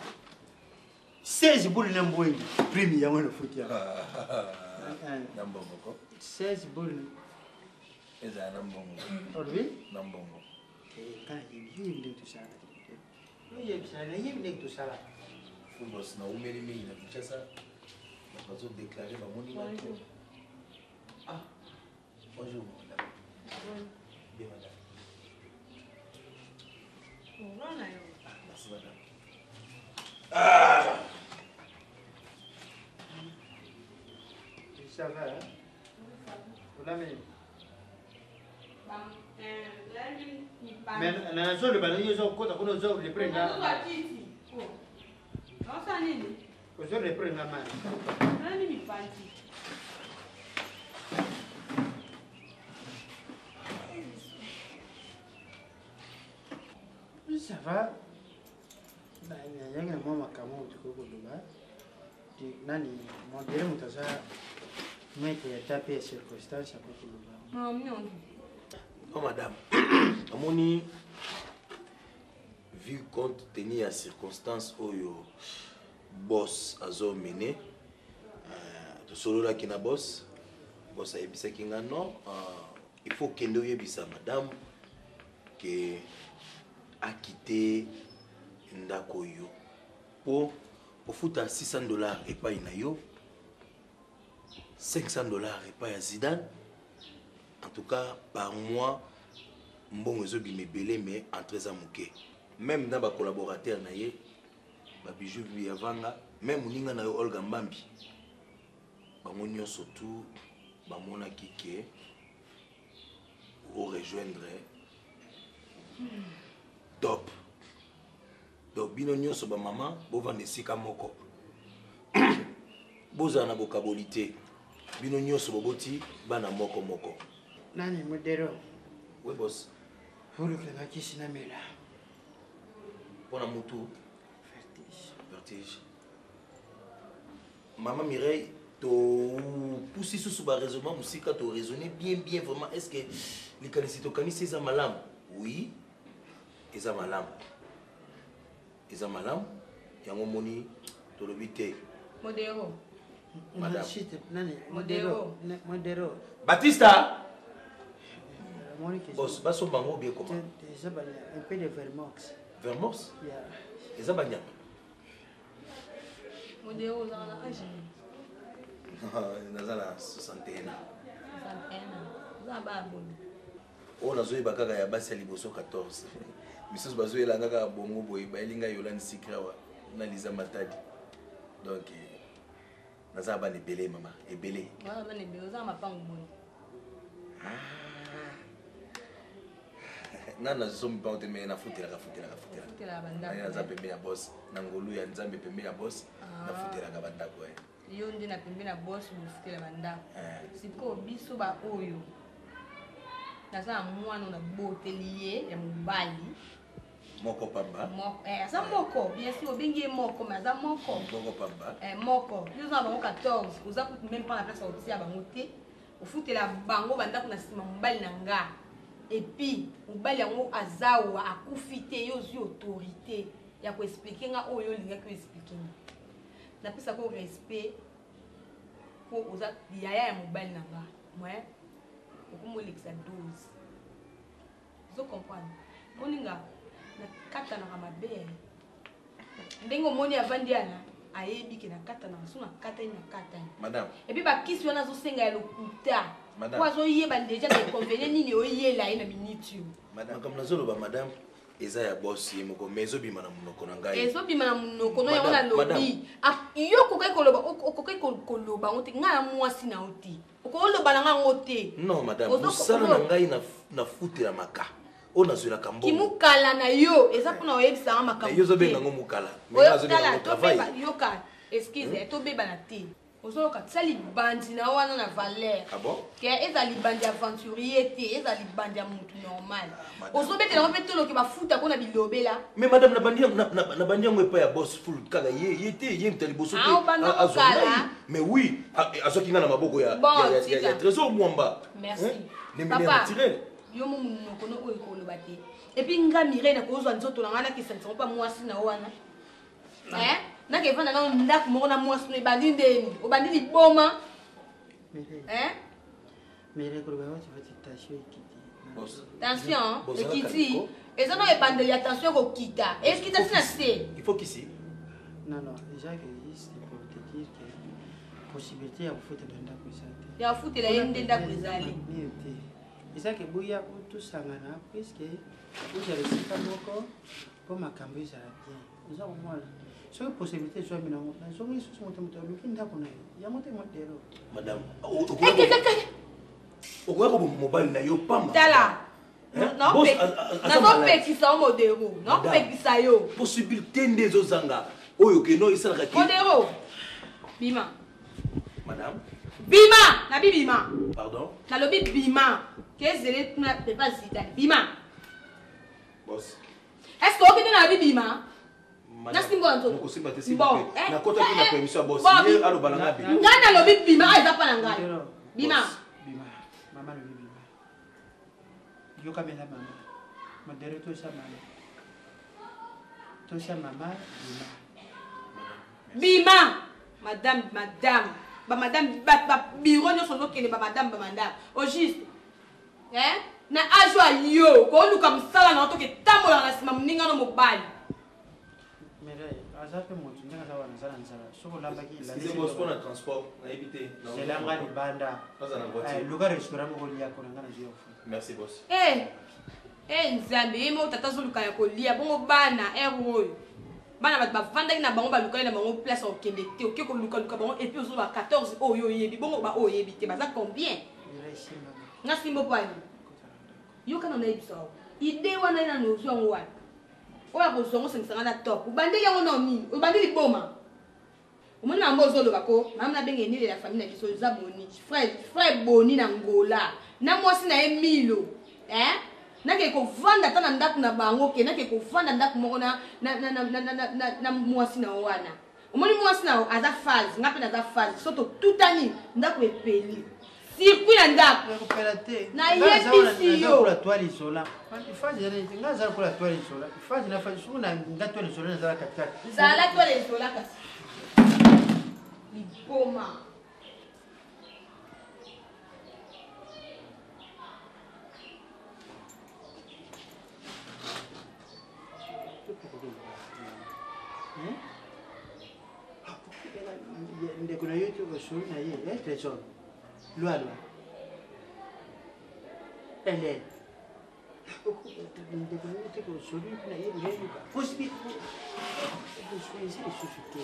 16 boules na mbwengi. Prime ya mwana futi ya. Nambongo. 16 boules. Eza nambongo. Orbi? Nambongo. Kana yebi ndio tusala. Yebi ndio tusala. Fumos na umeli mimi na Kinshasa. Na bazo déclarer ba moni na. Ah. Bonjour madame. Bien madame. Voilà yo. Merci madame. Ça va, hein? On a mis. Mais na zone bana yozo kota kuna zo reprendre. Nosa nini? Zo reprendre mani. Nani ni panti? Ça va? Na yanga mama kama tukoko doba. Nani modere mutaza Mais tu as tapé les circonstances après tout le monde. Non. Oh madame, amoni vu compte tenu à circonstances où yo boss azo mené to solo la kina boss a ebisa kinga non il faut kendo yebisa madame que a quitté ndako yo pour futa $600 et pas na yo $500 et pas à Zidane. En tout cas, par mois, bon, je vais me belé, mais en très amouké. Même dans les collaborateurs, les bijoux, même si on a Olga Mbambi, on a surtout on a kiké pour rejoindre top. Donc, binonyo so ba maman, bo vendre sika moko. Boza na bokabolité. Binonyo so boboti bana moko moko. Nani modero? Oui, boss. Pour le club qui s'y namela. Pour la moto. Vertige. Maman Mireille, tu pousses sous le raisonnement, tu as raisonné bien, vraiment. Est-ce que les canicitocanis, c'est un malam? Oui, c'est un malam. C'est un malam. Il y a un moment, tu as le Modero. Madame. Modero. Batista! Boss, baso bango bien comment? Un peu de Vermox. Vermox? Et ça bagna. Modero dans la âge. Nazala 61. Ça va bon. On a joué bakaka ya basi liboso 14. Misos bazo elanga ka bongo boy ba elinga yolani sikrawa na liza matadi. Donc nazala ba nebele mama, ebele. Voilà, ba nebele za mapango bon. Nana zomi pa oteme na futela. Futela banda. Na za pembe ya boss, na ngolu ya nzambe pembe ya boss, na futela ka banda ko. Yo ndi na pembe na boss mu futela banda. Siko biso ba oyo. Naza mwana na botelier ya mobali. Moko pamba. Moko ça moko, bien sûr bengi moko mais ça moko. Moko pamba. Moko. Nous avons 14, vous avez même pas la place au tia bangoté. Au futela bango banda kuna sima mobali na nga. Et puis, mobali yango azawa akufite yozi autorité ya ko expliquer nga oyo linga ko expliquer. Na pesa ko respect ko oza yaya ya mobali na nga. Ouais. Okomo lexa 12. Vous comprenez? Moninga na kata na mabe. Ndengo moni avandi ana ayebi ke na kata na suna kata na kata. Madame. Et puis ba kisi wana zo senga ya lokuta. Madame. Kwa zo yeba déjà des convenient nini oyela ina minute. Madame comme nazolo ba madame eza ya boss ye moko mezo bima na munoko na ngai. Ezo bima na munoko no ya na lobi. Yo kokai koloba okokai koloba ngote nga mwasi na oti. Okoloba na nga ngote. Non madame, musala na ngai na futela maka. Ona zula kambo. Kimukala na yo eza pona oyebisa makambo. Yo zo benga ngo mukala. Mais azo benga ngo travail. Yo ka excuse to beba na te. Ozo ka sali bandi na wana na valeur. Ah bon? Que ezali bandi aventurier te, ezali bandi mutu normal. Ozo betela ngo petolo ke ba futa ko na bilobela. Mais madame na bandi ngo epa ya boss full kala ye mtali bosso te. Mais oui, azo kinga na maboko ya trésor mwamba. Merci. Papa. Yo mo munoko no oyo ko loba te. Et puis nga mire na ko zo nzoto na ngana ki sanso pa mwasi na wana. Na ke vana na ndako mo na mwasi no bandi ndeni. O bandi li boma. Mais ko ba wati fati tasho ikiti. Boss. Attention, ikiti. Eza no e bande ya attention ko kita. Est-ce que ça c'est? Il faut qu'ici. Non, déjà que c'est pour te dire que possibilité ya kufuta banda kuzate. Ya futa la yende ndako ezali. Eza ke buya utusangana puisque uja resika moko po makambo ezala bien. Eza omwana. Soki possibilité soit mina ngo. Soki isusu moto luki ndako na yo. Ya moto modero. Madame. Okoya ko mobile na yo pamba. Tala. Non pekisa modero. Non pekisa yo. Possibilité ndezo zanga. Oyo ke no isala ka. Modero. Bima. Madame. Bima, na bima. Pardon? Na lobi bima. Qu'est-ce que tu n'as pas dit? Bima. Boss. Est-ce que tu as bima? nasimbola nzoto nakosimba te nakotaki na permission ya boss ye aloba na nga bi ngai nalobi bima eza mpa na ngai bima mama lobi bima yokamela mama modere tosa mama bima madame biro nyonso ozokende bamadame au juste na age yo koluka mosala na otoke tambola na nsima moninga no mobali aza mpe motu ndenge aza wana aza na nzala soki olambaki na transport nayebi te zelanga libanda luka restaurant moko liako nanga na zwi ya kofu merci boss nzambe ye mo tata azoluka ya kolia bongo bana oyo bana bato bavandaki na bango balukaki na bango place okende te oke kolukaluka bango epuis ozoloba 14 oyo oyebi bongo baoyo oyebi te baza combien nga simbo po ani yoka na nayebisa awo ide wana ena nozwi yango wana oyo akozongo osengisanga na top obandi yango na nini obandi liboma omoni bango ozoloba ko mama nabenge enile ya famille na biso eza boni frère boni na ngola na mwasi na ye milo nake kovanda ata na ndako na bango ke nake kovanda ndako moko na mwasi na wana omoni mwasi na aza phase nga mpe naza phase soto tutani ndako epeli circuit na ndako nayebisi yo zala toile isola kasi liboma ndeko na yo te osolo na ye trésor lwalwa ele ndeko na yo te osolo na ye boyeluka possibilité esi lisusu te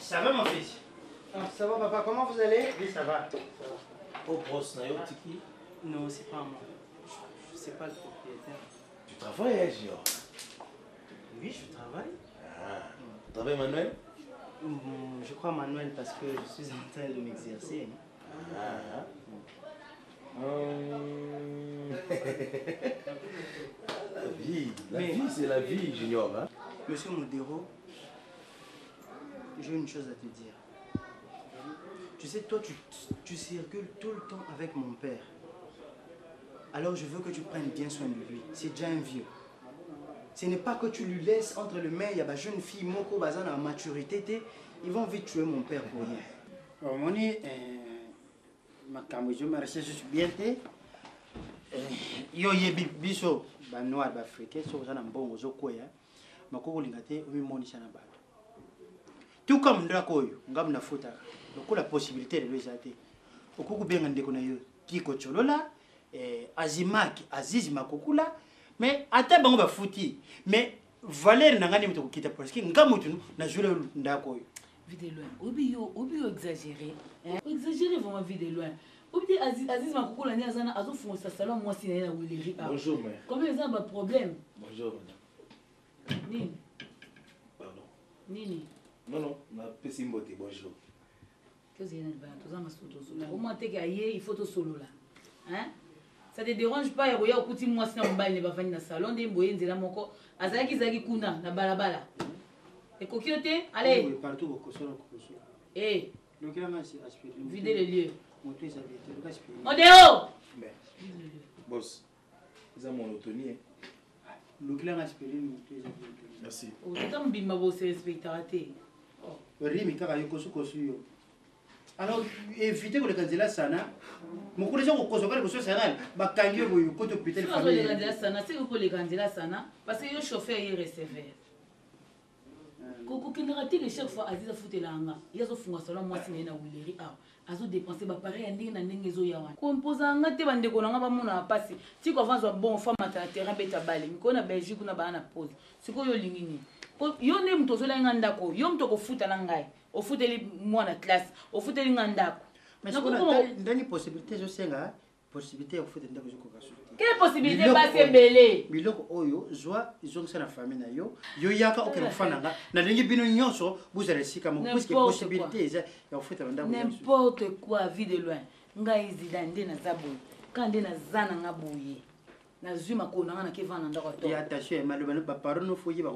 Ça va mon fils? Ça va papa, comment vous allez? Oui, ça va. Oh brosse, na yo tiki? Non, c'est pas moi. Je sais pas le propriétaire. Tu travailles, Junior? Oui, je travaille. Tu travailles Manuel? Je crois Manuel parce que je suis en train de m'exercer. La vie c'est la vie, Junior. Hein? Monsieur Modero, j'ai une chose à te dire. Tu sais, toi, tu circules tout le temps avec mon père. Alors, je veux que tu prennes bien soin de lui. C'est déjà un vieux. Ce n'est pas que tu lui laisses entre les mains, il y a des jeunes filles, Moko Bazan, en maturité, ils vont vite tuer mon père pour rien. Moni, ma je me recherche bien. Yo yebi biso, ba noir, ba africain, so ça na mbongo zo koya. Makoko lingate, omi moni sana ba. Tout comme ndako yo ngam na futa lokola possibilité de lezate okuku benga ndeko na yo kiko cholola azimaki azizi makokula mais ata bango ba futi mais valeur na ngani mutoko kita parce que ngamutu na jule ndako yo vide loin obi yo exagérer exagérer vraiment vide loin obi azizi makokula ni azana azofunga sa salon moi si na wileri bonjour mère combien ils ont un problème bonjour madame nini pardon nini non, on a fait Simboté, bonjour. Qu'est-ce qu'il y a au moins, il faut te solo là. Hein? Ça te dérange pas, il y a un petit mois si on va aller dans le salon, il y a un moko, azaki zaki kuna, na balabala. Et coquilloté, allez. Partout au Kosovo. Eh. Videz le lieu. Modéo! Boss, c'est mon autonomie. Merci. Autant bimba vous respecter. Rimi kaka yo kosu yo. alors éviter que le candidat sana mokolo zo ko kosoka ko sana bakangi boyo ko to péter famille le candidat sana c'est que le candidat sana parce que le chauffeur est receveur koko kinarati que chaque fois aziza futelanga yazo funga solo mwasi na wuleri azo dépenser ba pareil ndenge na ndenge zo yawa kompoza nga te bande ko nga ba mona pasi ti ko avanzo bon femme ta terrain beta bale miko na Belgique na bana pause siko yo lingini yo ne mto zo la nganda ko yo mto ko futa na ngai o futeli mwana classe o futeli nganda ko mais ko ndani possibilité zo senga possibilité of futa ndako zo ko kaso quelle possibilité passer belé biloko oyo zwa izongisa na famille na yo yaka okela kufananga na ndenge bino nyonso buzala sika mo parce que possibilité eza ya futa ndako n'importe quoi vie de loin ngai zidande na zabo quand na zana ngabuye na zuma ko na ke vana ndako to ya attention maloba ba parole no foyi ba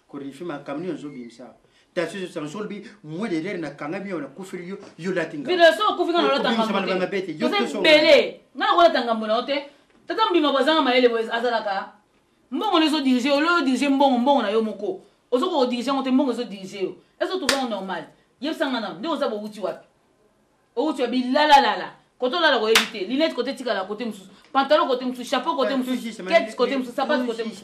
ko rifima kamni zo bimsa attention sur son bi moi derrière na kanga bi on a kufiri yo latinga bi so kufika na lotanga mbete yo so belé na ko lotanga mbona ote tata mbima bazanga maele boys azalaka mbongo lezo diriger olo diriger mbongo na yo moko ozo ko diriger ngote mbongo zo diriger yo est-ce que tout va normal yebsanga na ndeko za bo uti wapi o uti bi la koto la ko éviter linette côté tika la côté musu pantalon côté musu chapeau côté musu kete côté musu sapato côté musu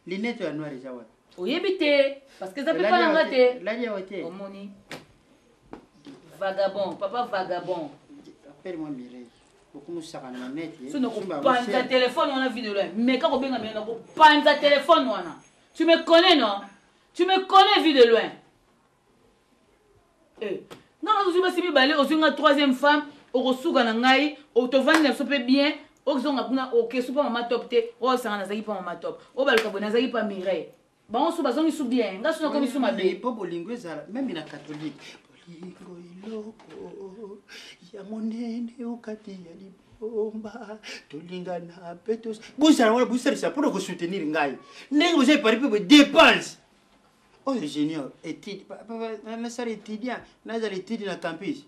linette ya noir za wapi o yebite parce que ça peut pas ngate la ya wote omoni vagabond papa vagabond appelle-moi Mireille. Beaucoup de na net. Tu ne pas ta téléphone on a vu de loin. Mais quand on bien na ko pas ta téléphone wana. Tu me connais non? Tu me connais vu de loin. Eh, non je me suis balé au une troisième femme au resuga na ngai, au te vendre ça peut bien, au zonga kuna OK super mama top te, au ça na zaki pas mama top. Au bal kabona zaki pas Mireille. Ba on suba zongi sou bien. Nga suna comme sou ma bien. Pas bolingo za même na catholique. Bolingo iloko. Ya monene ukati ya libomba tolingana petos busara wala busara ça pour soutenir ngai ndenge vous avez parlé pour dépenses oh ingénieur étude na salle étudiant na salle étude na campus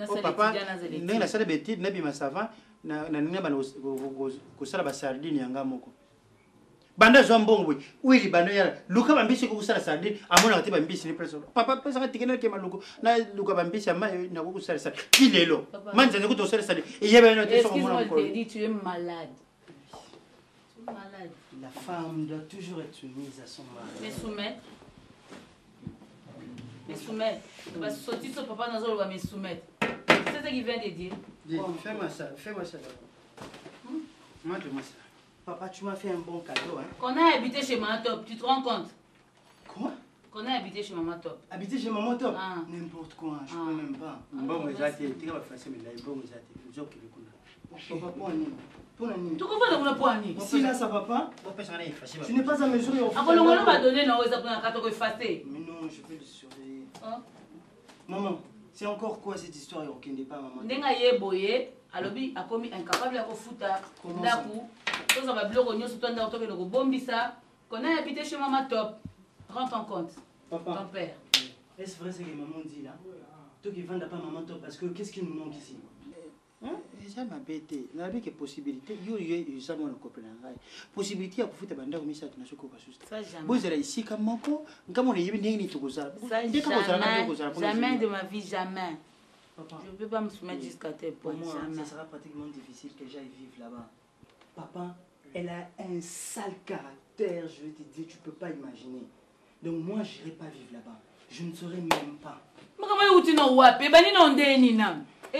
oh papa ndenge na salle d'étude na bima savant na ninga bana ko sala ba sardine yanga moko banda zo mbongo boy wili bando ya luka bambisi ko sala sardine amona ko bambisi ni preso papa pesa ka tikena ke maluko na luka bambisi ama na ko sala sardine kilelo manje ne ko to sala sardine et yeba no te so mona ko dit tu es malade. Tu es malade. La femme doit toujours être soumise à son mari. Me soumettre. Parce que sortir son papa dans va me soumettre. C'est ce qu'il vient de dire. Fais-moi ça d'abord. Montre-moi ça. Papa, tu m'as fait un bon cadeau, hein. Qu'on a habité chez Maman Top, tu te rends compte? Quoi? Qu'on a habité chez Maman Top. Habité chez Maman Top? N'importe quoi, je peux même pas. Bon, mais ça, tu vas faire ça, mais là, bon, ça, tu vas faire papa, pour Annie. Pour Annie. Tu comprends pour Annie? Si là, ça va pas, tu n'es pas à mesure. Après, on va donner, non, ça pour un cadeau effacé. Mais non, je peux le surveiller. Maman, c'est encore quoi cette histoire? Il n'y a pas maman. Nenga ye boye, alobi a commis incapable à futa. D'acoup. Ça va bloquer nous sur ton dos, le bombissa. Qu'on a habité chez Maman Top. Rends ton compte. Papa. Ton père. Est-ce vrai ce que maman dit là? Toi qui vends pas Maman Top parce que qu'est-ce qui nous manque ici? Ça m'a bêté. Il y a des possibilités. Il y a des possibilités à faire des choses. Ça jamais. Vous êtes ici comme moi. Comme on est venu tout ça. Jamais de ma vie, jamais. Papa, je ne peux pas me soumettre jusqu'à tes pour moi. Ça sera pratiquement difficile que j'aille vivre là-bas. Papa, elle a un sale caractère, je vais te dire, tu peux pas imaginer. Donc moi, je n'irai pas vivre là-bas. Je ne saurais même pas. Mais comment tu n'as pas fait? Et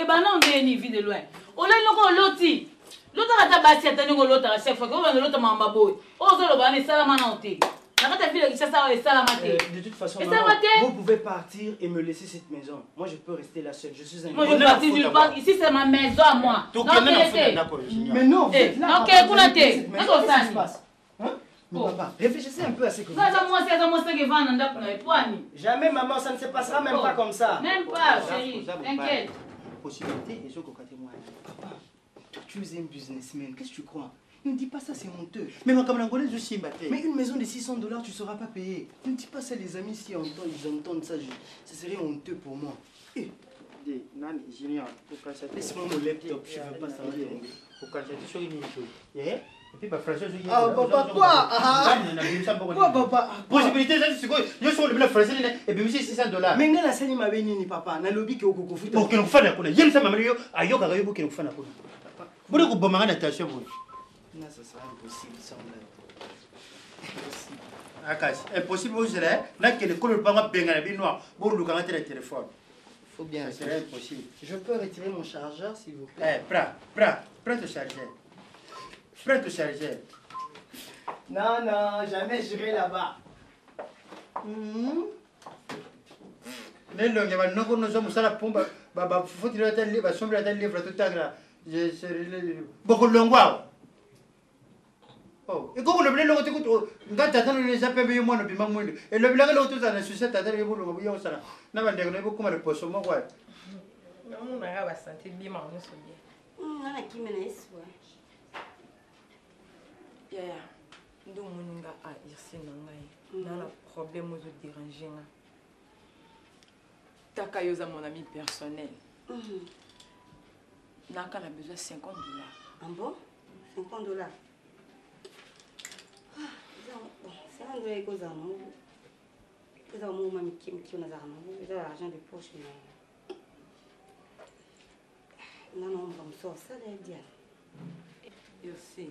ben non, on est ni vie de loin. On a une loti. L'autre a tabassé, t'as une l'autre à chaque fois. On a l'autre maman boy. On se le bat, mais ça la manante. De toute façon, maman, vous pouvez partir et me laisser cette maison. Moi, je peux rester là seule. Je suis un... Moi, je vais partir nulle part. Ici, c'est ma maison à moi. Mais non, vous êtes là. Ok, qu'est-ce qui se passe? Mais papa, réfléchissez un peu à ce que vous dites. Jamais, maman, ça ne se passera même pas comme ça. Même pas, chérie. T'inquiète. Possibilité, et je crois que papa, tu es un businessman. Qu'est-ce que tu crois? Ne dis pas ça, c'est honteux. Mais moi, comme l'Angolais, je suis battu. Mais une maison de 600 $, tu ne seras pas payé. Ne dis pas ça, les amis, si ils entendent ça, ça serait honteux pour moi. Junior, laisse-moi mon laptop, je ne veux pas savoir. Pour cacher, tu sais une chose. Et puis français ah papa quoi papa possibilité ça c'est quoi je suis le français et puis c'est $600 mais ngana sani mabe nini papa na lobi ke okofuta pour que nous fana kuna yem ça mameli yo ayoka kayo pour que nous fana kuna bode ko bomanga na attention bon non ça sera impossible sans Akash, impossible vous serez là que le col pas benga na binoir pour le canal téléphone. Faut bien. C'est impossible. Je peux retirer mon chargeur s'il vous plaît. Prends ton chargeur. Prends ton chargeur. Non, jamais j'irai là-bas. Les longues, nous sommes à la pompe. Faut tirer la livre, sombre la livre tout à l'heure. Je serai beaucoup de longueur. Oh, et comment le blé l'autre écoute, quand tu attends les appels, mais moi, le piment mouille. Et le blague l'autre, ça ne se sait, t'as des boules, vous voyez, ça n'a pas de beaucoup de poisson, moi, ouais. Non, on a santé bien, on se bien. On a qui menace, ouais. Yaya, nous, on a ici, on a un problème aux dérangés. Takayosa, mon ami personnel. N'a qu'à la besoin de $50. Ah bon? $50? C'est un de causes à nous. C'est un moment qui on a l'argent de poche. Non, on va me sortir ça, Diane. Je sais.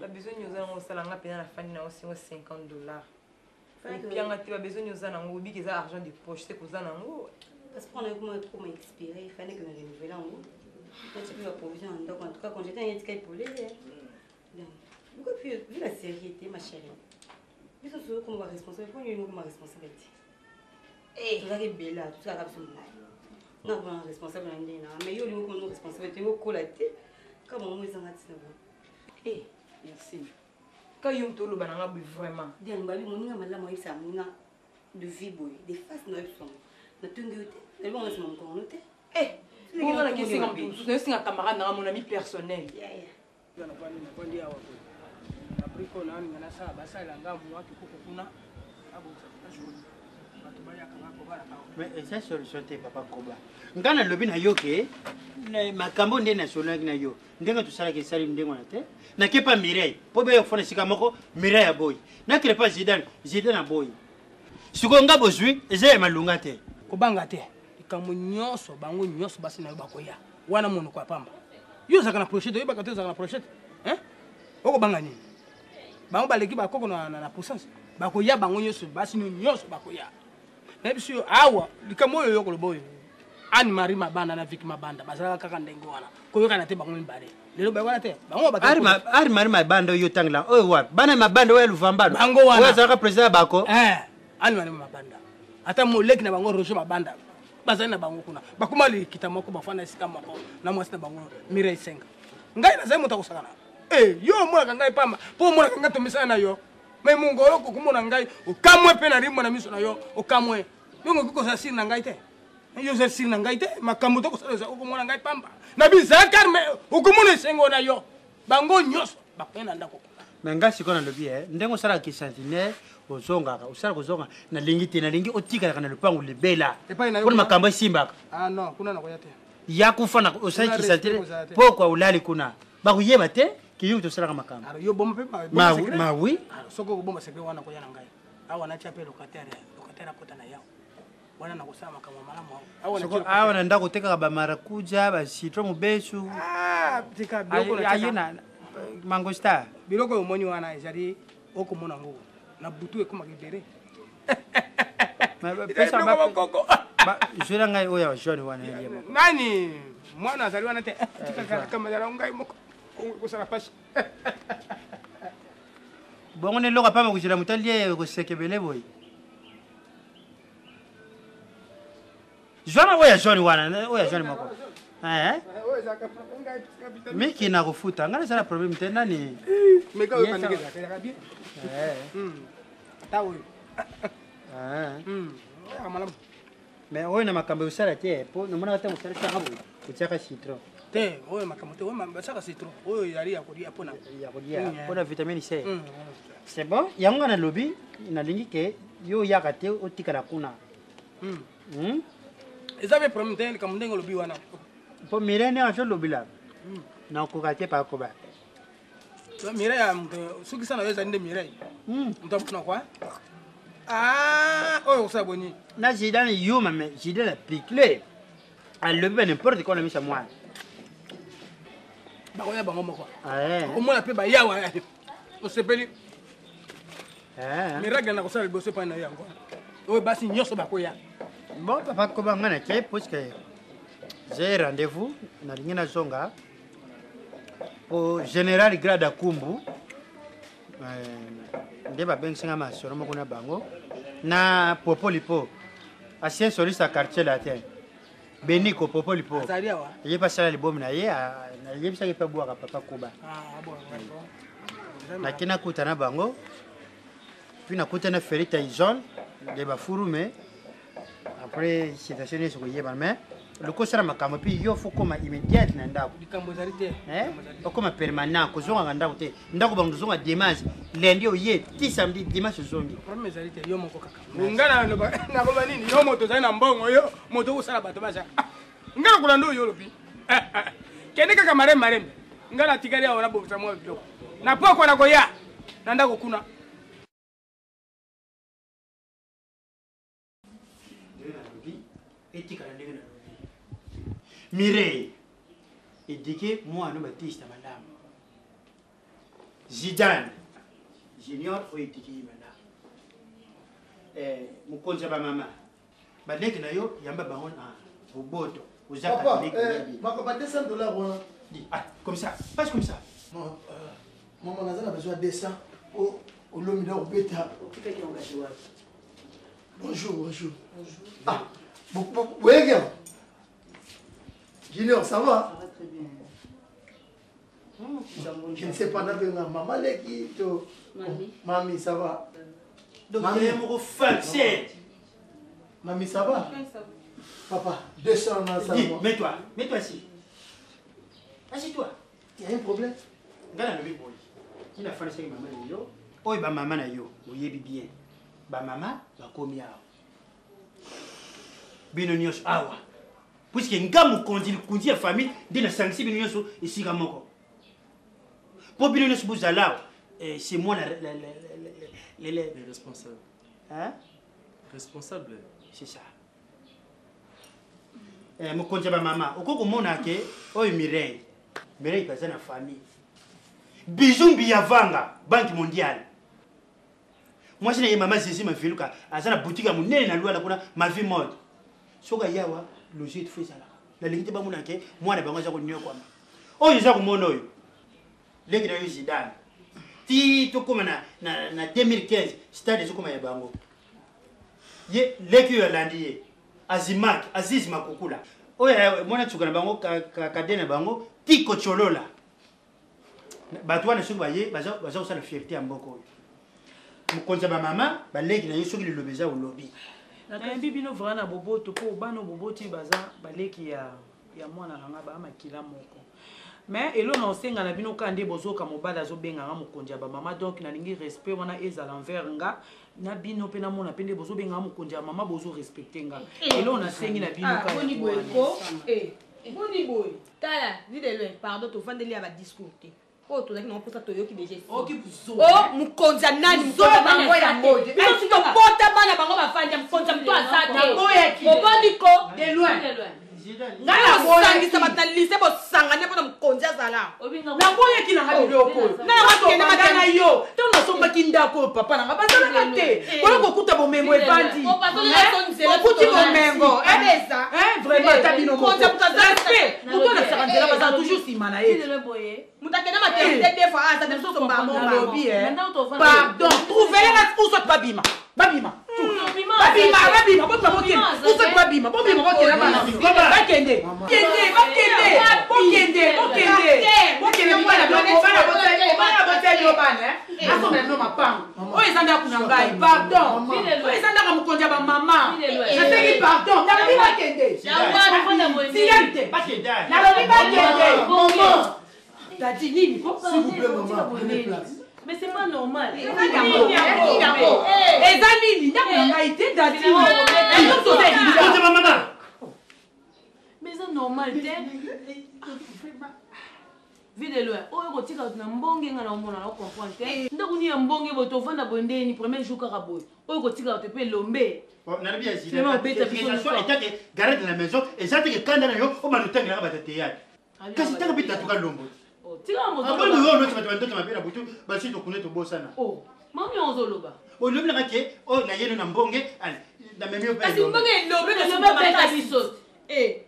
La besoin de nous avons ça, la peine à la fin de $50. Et puis, on a besoin de nous avons oublié que l'argent de poche, c'est que nous avons. Parce qu'on a comment expirer, il fallait que nous renouvelions en haut. Tu peux la provision. Donc, en tout cas, quand j'étais un handicap pour les. Pourquoi vu la sériété, ma chérie? Mais ça se comme responsable, pour nous, comme responsabilité. Eh, tout ça est belle là, tout ça est absolument. Non, comme responsable, mais il y a une responsabilité, il y a une collègue. Comment on est en attente? Eh, merci. Quand il y a un tolo, vraiment. Diane, mon nom, madame, moi, ça m'a de vie, des faces neuves sont. Na tunguté, elle va rester mon corps noté. Eh, on a question comme tout. C'est un camarade, mon ami personnel. Mais ça solution te papa Koba. Ngana lobi na yoke makambo ndé national na yo. Ndenga tusala ke sali ndengo na te. Na kepa Mireille. Po be yofona sika moko Mireille ya boy. Na kepa Zidane na boy. Siko nga bozwi eze malunga te. Kobanga te. Ikambo nyonso bango nyonso basi na yo bakoya. Wana mono kwa pamba. Yo zaka na prochette, yo bakate zaka na prochette. Hein? Oko banga nini? Bango baleki bakoko na puissance. Bakoya bango nyonso basi nyonso bakoya. Na biso awa likambo yo yoko loboyo. Ani mari mabanda na viki mabanda bazala kaka ndengo wana. Koyoka na te bango mbare. Lelo ba wana te. Bango bakate. Ari mari mabanda yo tangla. Oyo wa. Bana mabanda we luvambano. Bango wana. Oyo zaka president bako. Ani mari mabanda. Ata moleki na bango rojo mabanda. Bazali na bango kuna. Bakuma likita moko bafana sika moko na mwasi na bango Mireille 5. Ngai na zai mota kusakana. Yo mwana ngai pamba. Po mwana ngai tomisa na yo. Mais mon goro ko kumona ngai okamwe pe na rimbo na miso na yo okamwe. Yo ngoko sa siri na ngai te. Yo sa siri na ngai te makambo to ko sa okomona ngai pamba. Na bizakar me okomona sengo na yo. Bango nyos bakena ndako. Menga sikona lobi ndengo sala ki santine ozonga usala kozonga na lingi te na lingi otika kana lupango lebela. Kuna makambo simba. Ah non, kuna na koyate. Ya kufana osala ki santine pokwa ulali kuna. Bakuyeba te kiyo to sala makambo. Yo bomba pe ma oui. Soko bomba sekre wana koyana ngai. Awa na chape locataire kota na yao. Wana na kusama kama malamu. Soko awa na ndako teka ba marakuja ba citron mubesu. Tika biloko na ayena mangostar. Biloko omoni wana ezali okomona ngo. Na butu ekoma kidere. Pesa ba koko. Ba jura ngai oya jone wana yemo. Nani? Mwana azali wana te. Tika kama dara ngai moko. Kusala pashi. Bongo ne loka pa makujira mutalie ko sekebele boy. Jona oya jone wana, oya jone moko. Miki na kufuta, ngana sana problem tena ni. Meka yo kanikeza kaya bien. Tawo. Amala. Mais oyo na makambo usala te, po nomona hata musala chabu, kuchaka citron. Te, oyo makambo te, oyo mbasaka citron. Oyo yali ya kodia pona. Ya kodia, pona vitamine C. C'est bon, yango na lobi na lingi ke yo yakate otikala kuna. Ezabe problem te comme ndengo lobi wana. Po mirene a jo lobi la. Na ko kate pa ko ba. Mireille, ceux qui sont dans les années de Mireille. Quoi? Ah, oh, ça bonne. Na Zidane, you, mais Zidane a piqué. Elle le veut n'importe quoi, on a mis ça moi. Bah, on a bon moment quoi. Au moins, la paix, bah, ya, ouais. On s'est payé. Mireille, on a commencé à le bosser pendant un an. Oh, bah, c'est ignoble, bah, quoi, ya. Bon, papa, comment on a fait, parce que j'ai rendez-vous, on a rien à zonga. Au général Grada Kumbu, ndeba bensinga masoro moko na bango na Popolipo ancien soliste à quartier latin Beniko Popolipo il pas ça l'album na ye na ye bisa ke bwa papa Kuba na kina kutana bango puis na kutana Felita Izol de ba furume après situation ni soko yeba mais le conseil makambo puis yo faut comme immédiat na ndako dikambozarité comme permanent ko zonga ndako te ndako bango zonga dimanche lundi oye ti samedi dimanche zongi problème ezalite yo moko kaka ngana na ko nini yo moto za na mbongo yo moto usala bato baza ngana kulando yo lobi kende kaka marembe ngana tikali ya ora bobisa mo bilo na poko na koya na ndako kuna Mireille et dit que moi nous baptiste madame Zidane junior ou étiqué madame mon conseil ba maman ba nek na yo yamba bangon au boto aux catholiques papa ba $200 voilà comme ça passe comme ça non maman nazana besoin de 200 au lomi d'or bêta bonjour ah vous voyez bien Junior, ça va? Ça va très bien. Je ne sais pas, maman, Mamie, ça va? Donc, il y a un falset. Mamie, ça va? Papa, 200 dans ça. Mets-toi ici. Assieds-toi. Il y a un problème? Regarde le boy. Il a fallu que maman yo. Oh, ba maman na yo. Vous y bien. Ba maman, ba combien? Binonios awa. Puisque ngamu kondi ya famille de la sanksi binonyoso ici gamoko. Pour binonyoso buzalao, c'est moi les responsables. Hein? Responsable. C'est ça. Mon konja ba mama, okoko mona ke oy Mireille. Mireille pas na famille. Bizumbi ya vanga, Banque mondiale. Moi je n'ai maman Zizi ma viluka, azana boutique ya munene na lwa kuna ma vie mode. Soka yawa logique fait ça là la ligne ba mona ke moi na bango za ko nyo kwa oyo za ko mona oyo leki na yo Zidane ti to koma na 2015 stade zo koma ya bango ye leki yo landi ye Aziz Makukula oyo mona tsuka na bango ka dena bango ti ko cholola batwa na suku ba ye baza ko sa la fierté ya mboko oyo mukonza ba mama ba leki na yo soki le lobeza o lobby bibino vraiment na boboto po bano boboti baza baleki ya mwana nanga ba makila moko mais elo na osenga na bino kande bozoka mobala zo benga nga mokonja ba mama donc na lingi respect wana eza l'envers nga na bino pe na mona pende bozo benga mokonja mama bozo respecter nga elo na sengi na bino ka boni boyko boni boy tala videlo pardon to vandeli aba discours te oh to zaki na posa to yoki beje oh ki buzo oh mukonza nani mukonza bango ya moje bino to pota bana bango bafanja mukonza mtu asate obondiko de loin ngala bosangisa batalise bosangane mpona mukonzi azala naboyeki nanga biloko na yo te nasombaki ndako papa nanga bazalaka te mpona kokuta bomengo evandi okuti bomengo vraiment ta bino respect moto anasaka nzela bazala toujours nsima na ye mutakena maternité des fois aza de soso mbamo pardon trouvelenga usot babima babima bakende asomela mapango oyo eza ndako na ngai pardon oyo eza ndako mokonzi ya bamama nasengi pardon nalobi bakende nalobi bakende momo tadi nini mais c'est pas normal. Mais c'est normal. Vu de loin, oh, tu as un bon gain à l'homme, on comprend. Donc, on y a un bon gain, tu vas abonder, ni premier jour carabo. Oh, tu as te l'ombe. On a bien dit. C'est mon bête, garde la maison, et ça, c'est quand on m'a noté la théâtre. Qu'est-ce que tu as dit à tout le monde? Tu as mon tu m'appelles la boutique, bah si tu connais ton beau sana. Oh, maman, on zoloba. Oh, le blague, oh, la yélo n'a mbonge, la même chose. Parce que mbonge, l'ombe, pas la bisote. Eh,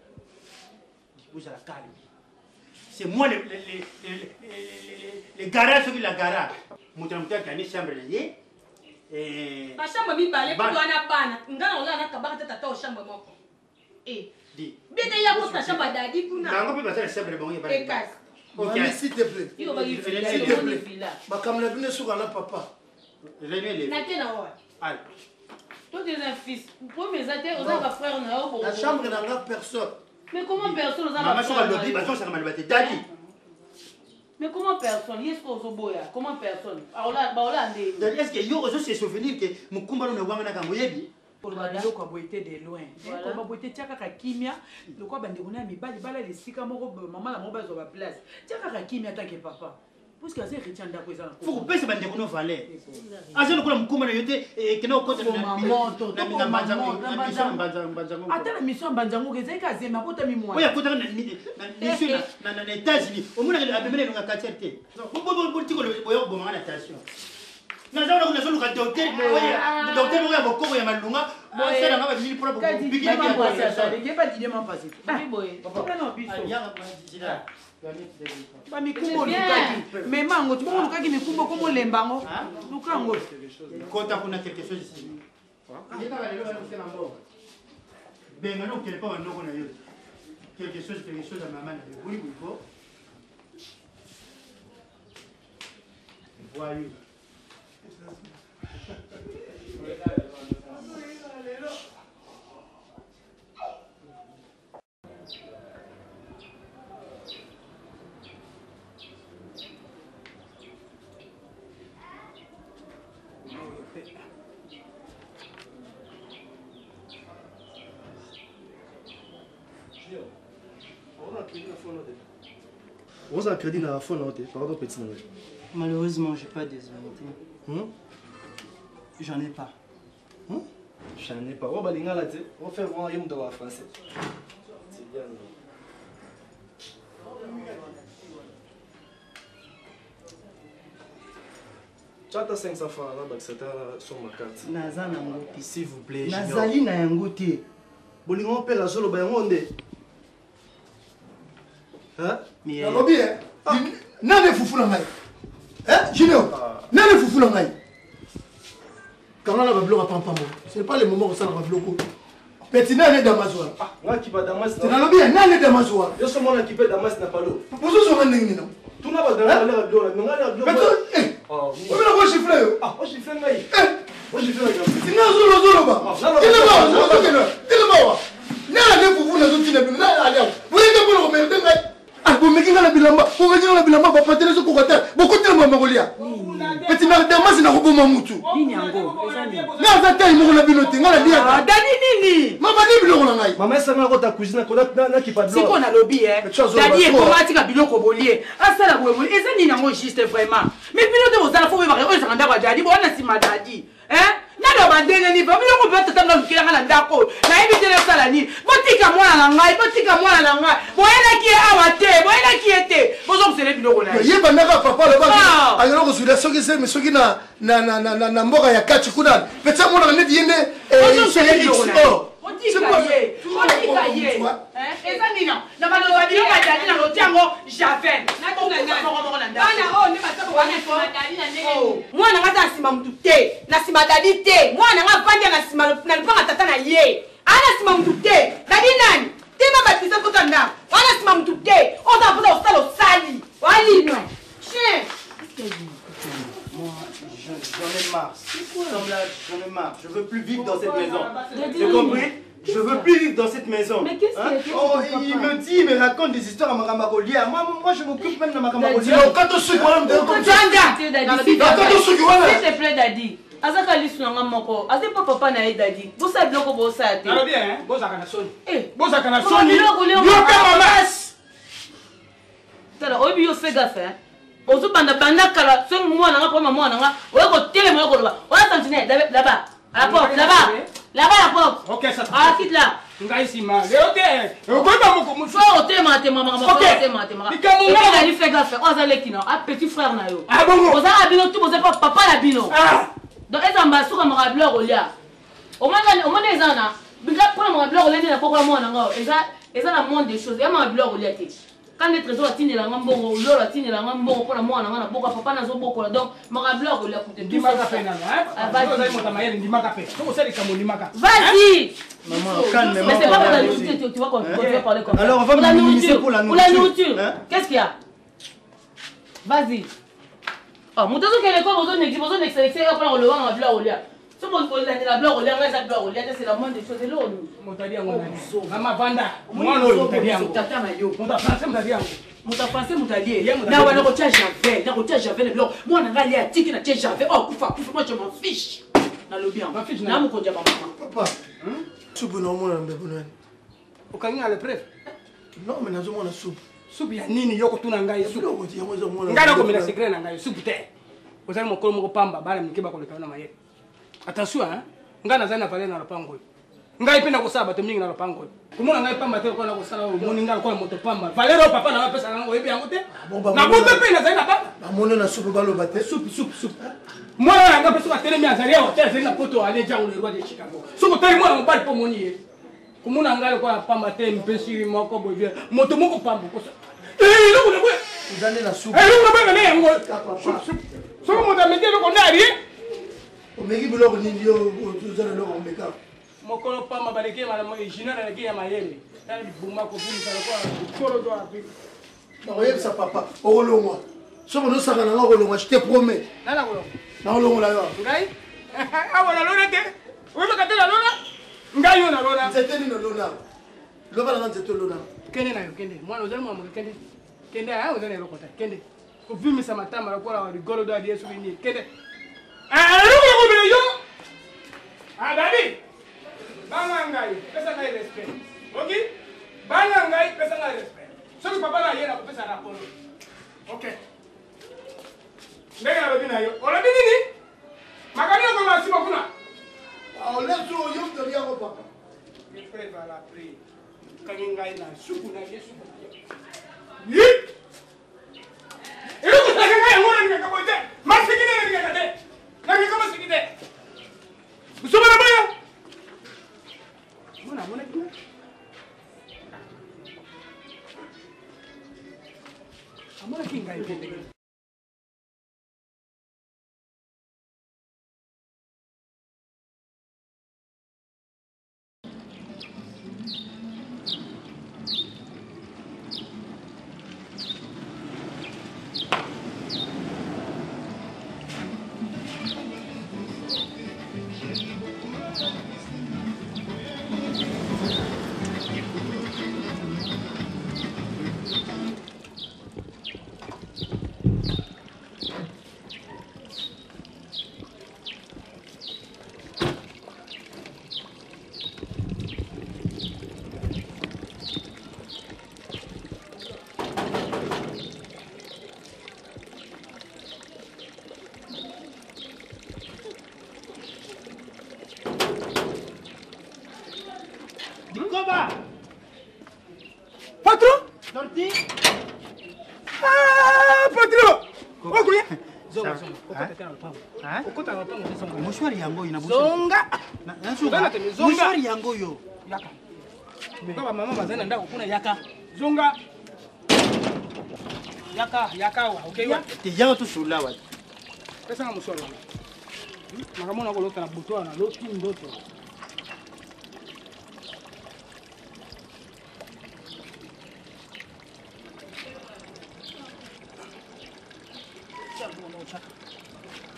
vous à la calme. C'est moi les garages qui la garage. Mon chambre qui chambre et ma chambre mi balé pour ana bana. Ngana ola na kabaka tata chambre moko. Eh. Di. Bete ya ko ta chambre dadi kuna. Nango peut passer chambre bon et casse. OK, s'il te plaît. Il va y faire s'il te plaît. Ba comme la bine sur la papa. Les nuits. Natena wa. Allez. Toi tu es un fils. Pour mes athées, on a frère na o. La chambre n'a personne. Mais comment personne n'a maman sur le lobby, bah ça m'a battu daddy. Mais comment personne? Est-ce qu'on se boya? Comment personne? Alors là, est-ce que yo aussi se souvenir que mukumba no wanga na kangoyebi? Pour le bando kwa boité de loin. Kwa boité tiaka ka kimia, le kwa bande kuna mibali bala le sika moko maman la moba zo ba place. Tiaka ka kimia tanke papa. Parce que c'est Richard ndako ezana. Faut que pese bande kuna valeur. Azelo kuna mukumba na yote kena okota na moto na banzango. Ata la mission banzango kezeka zema kota mimwa. Oya kota na mission na États-Unis. Omuna abemele nga kacherte. Bo tiko boyo bomanga na station. Nazana kuna solo ka docteur moya bokoko ya malunga bo sala ngaba bili pour bigi ya kwa sasa de pas dire m'en passer boy papa non biso ya majira ba mikumbo lukaki mais mango tu ko lukaki mikumbo ko molembango lukango kota kuna quelque chose ici ndeka ba lelo ba kusema mbo benga no kele pa ndoko na yo quelque chose à maman na buli buko voyou. On a crédit dans la phone, pardon, petit. Malheureusement, j'ai pas des unités. J'en ai pas. J'en ai pas. On va aller là, on fait voir un de français. C'est bien. Tu as 500 francs là, c'est sur ma carte. Nazana s'il vous plaît. Nazali na yangote. Bolingo pe la solo ba ngonde. Hein? Mais lobby hein. Nane fufu na ngai. Hein? Junior. Nane fufu na ngai. Quand on a bablo à pampamo. C'est pas le moment où ça va bablo. Petit nane Damaswa. Ah, moi qui pas Damas. C'est dans lobby nane Damaswa. Yo so mona qui peut Damas na palo. Poso so ngani ngini non. Tu n'as pas de la bablo là, ngala bablo. Mais oh, on va la chiffrer yo. Ah, moi chiffrer ngai. Moi chiffrer ngai. Tu n'as zolo ba. Il va. Nane fufu na zo tina bi na ali. Vous êtes pour le remercier ngai. Vous mettez dans la bilamba, vous mettez dans la bilamba, vous partez sur le côté, vous continuez à m'envoyer. Petit Damas n'a pas de mamoutou. N'a pas de mamoutou, n'a pas de mamoutou. N'a pas de mamoutou. Maman dit biloko na ngai. Maman ça na kota cuisine na ki pas de. Si qu'on a lobby Dadi est comment tu as biloko bolier. Ah ça la boue. Et ça ni nango juste vraiment. Mais pilote vous allez faut voir eux ça ndako Dadi, bon na si madadi. Hein? Nalo bandenge ni ba biloko peut tata ngikela ngala ndako. Na ebite le sala ni. Botika mwana na ngai, botika mwana na ngai. Boyela ki awate, boyela ki ete. Bozo kusele biloko na. Yeba ndaka papa le ba. Ayolo ko suda soki se mi soki na mboka ya kati kuna. Peta mona ne diende bozo kusele biloko na. Botika ye. Botika ye. Hein? Et ça ni non. Na ba no biloko ya Dadi na lotiango Javel. Na tonga na ndako. Bana oh ne ba ta ko wana ko Dadi na ndenge. Mwana ngata sima mtu te. Na sima Dadi te. Mwana ngapande na sima na lipanga tata na ye. Ana sima mtu te. Dadi nani? Tema batisa kota nda. Ana sima mtu te. Oza puta osalo sali. Wali no. Chien. Moi, j'en ai marre. J'en ai marre. Je veux plus vivre dans cette maison. Tu compris? Je veux plus vivre dans cette maison. Mais qu'est-ce que oh, il me dit, il me raconte des histoires à Makamakolia. Moi, je m'occupe même de Makamakolia. Quand on se voit, s'il te plaît, Dadi. Azaka lisuna moko. Aze papa na Dadi. Bosa biloko bosa te. Alors bien, bosa kana soni. Eh, bosa kana soni. Yo pe mamas. osala oyebi yo fait gaffe ozobanda banda kala soki mwana nga poma mwana nga oye kotelema oye koloba oya santine là-bas à la porte là-bas à la porte. Ok, ça. Ah, quitte là. Ngaïsima. Ok. Faut otema tema mama otema tema. Et puis il fait gaffe. On a l'équino. Ah petit frère na yo. Ah bon. Vous avez bino tout vous avez pas papa la bino. Ah. Donc eza mbasu comme rableur olia. Au moins eza na bika pour mon rableur olia na poko mwana nga eza la monde des choses. Ya mon rableur olia te. Quand les trésors atine la ngambongo lolo atine la ngambongo pour la mwana nga na poko papa na zo boko donc mon rableur olia coûte tout Vas-y. Maman, calme. Mais c'est pas pour la nourriture, tu vas parler comme ça. Alors on va me minimiser pour la nourriture. Pour la nourriture. Qu'est-ce qu'il y a? Vas-y. Oh, mon tonton qui est quoi, vous n'excellez pas pour le vent en blanc au lien. Si vous voulez la blanc au lien, c'est la moindre des choses. C'est l'eau. Mon tadi en Maman Vanda. Moi, non, tadi en tata mayo. Mon français, mon tadi en mon français, mon tadi. Là, on a retiré Javel. Là, on a retiré Javel. Moi, on a allé à Tiki, on a retiré Javel. Oh, moi, je m'en fiche. Dans le bien. Là, mon conduit à maman. Papa. Soupe non mon ambe bonane. Okanga le preuve. Non mais nazo mona soupe. Soupe ya nini yoko tuna ngai soupe. Ngana Ngana ko mina secret na ngai soupe te. Ozali mokolo moko pamba bala mikeba ko lekana maye. Attention hein. Ngana zana pale na lopango. Ngai penda ko saba to mingi na lopango. Kumona ngai pamba te ko na ko sala o moni ngala ko moto pamba. Valero papa na pesa ngo ebi yango te. Na bote pena zana papa. Ba mona na soupe balo bate. Soupe. Moi là nga pesa tele mi azali hotel zena poto ale jango le roi de Chicago. Soko tele moi mbali po moni. Kumuna ngale ko pamba te mpesi moko boye. Moto moko pamba ko sa. Lo ko boye. Uzane na soupe. Lo ko boye na yango. Soko mo da metelo ko ndari. Omeki biloko nini yo uzane lo ko meka. Mokolo pamba baleke mala mo jina na kia mayele. Tali buma ko buni kala ko toro do api. Na oye sa papa. Olongwa. Somo no saka na ngolongwa, je te promets. Nana ko. Na olongwa la yo. Ngai? Ah wala lona te. Oye ka te la lona. Ngai yo na lona. Nzete ni no lona. Loba la nzete lona. Kende na yo kende. Mwana ozali mwa kende. Kende ah ozali na lokota. Kende. Ko vimi sa matama la kwa rigolo do adi yesu ni. Kende. Ah luko ko bele yo. Ah dadi. Banga ngai, pesa ngai respect. Okay? Banga ngai, pesa ngai respect. Soki papa na yena ko pesa na polo. Okay. Ndenge na bina yo. Ola nini? Makani ko masima kuna. Ah ole so yo to ya ko papa. Je prépare la prière. Kangai na suku na Yesu. Ni? Ero ko taka ngora ni ka bote. Masikine ni ka kate. Na ni ko masikine. Usoma na baya. Mona kina. Amona kinga ipende. Patron? Sorti? Ah, patron! Okuya. Moshwari yango ina Zonga. Moshwari yango yo. Yaka. Baba mama bazana ndako kuna yaka. Zonga. Yaka wa. Okay wa. Te yango tu sula wa. Pesa nga moshwari. Makamona ko lota na butoa na lotu ndoto.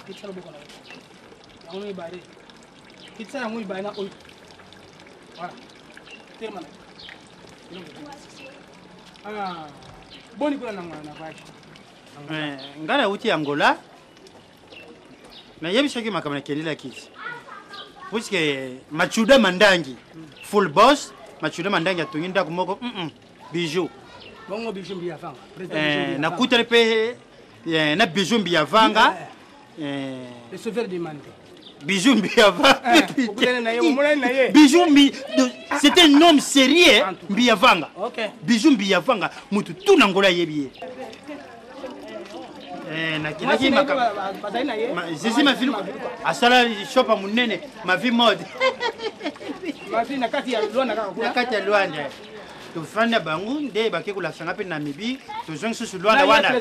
Kitsa boko na. Yango ni bare. Kitsa yango ibare na oil. Voilà. Termana. Ah. Boni kuna na vache. Ngala uti Angola. Na yebi shoki makamana kelila kiti. Puisque Machuda Mandangi full boss, Machuda Mandangi atunginda kumoko bijou. bongo bijumbi ya vanga na kutele pe na bijumbi ya vanga le sauveur de Mandé bijumbi ya vanga bijumbi c'était un homme sérieux mbi ya vanga bijumbi ya vanga mutu tuna ngola yebiye na kinaki zizi ma film asala shopa munene ma vie mode ma vie na kati ya Luanda tofanda bangu nde bakekula sanga pe na mibi tozong susu Luanda wana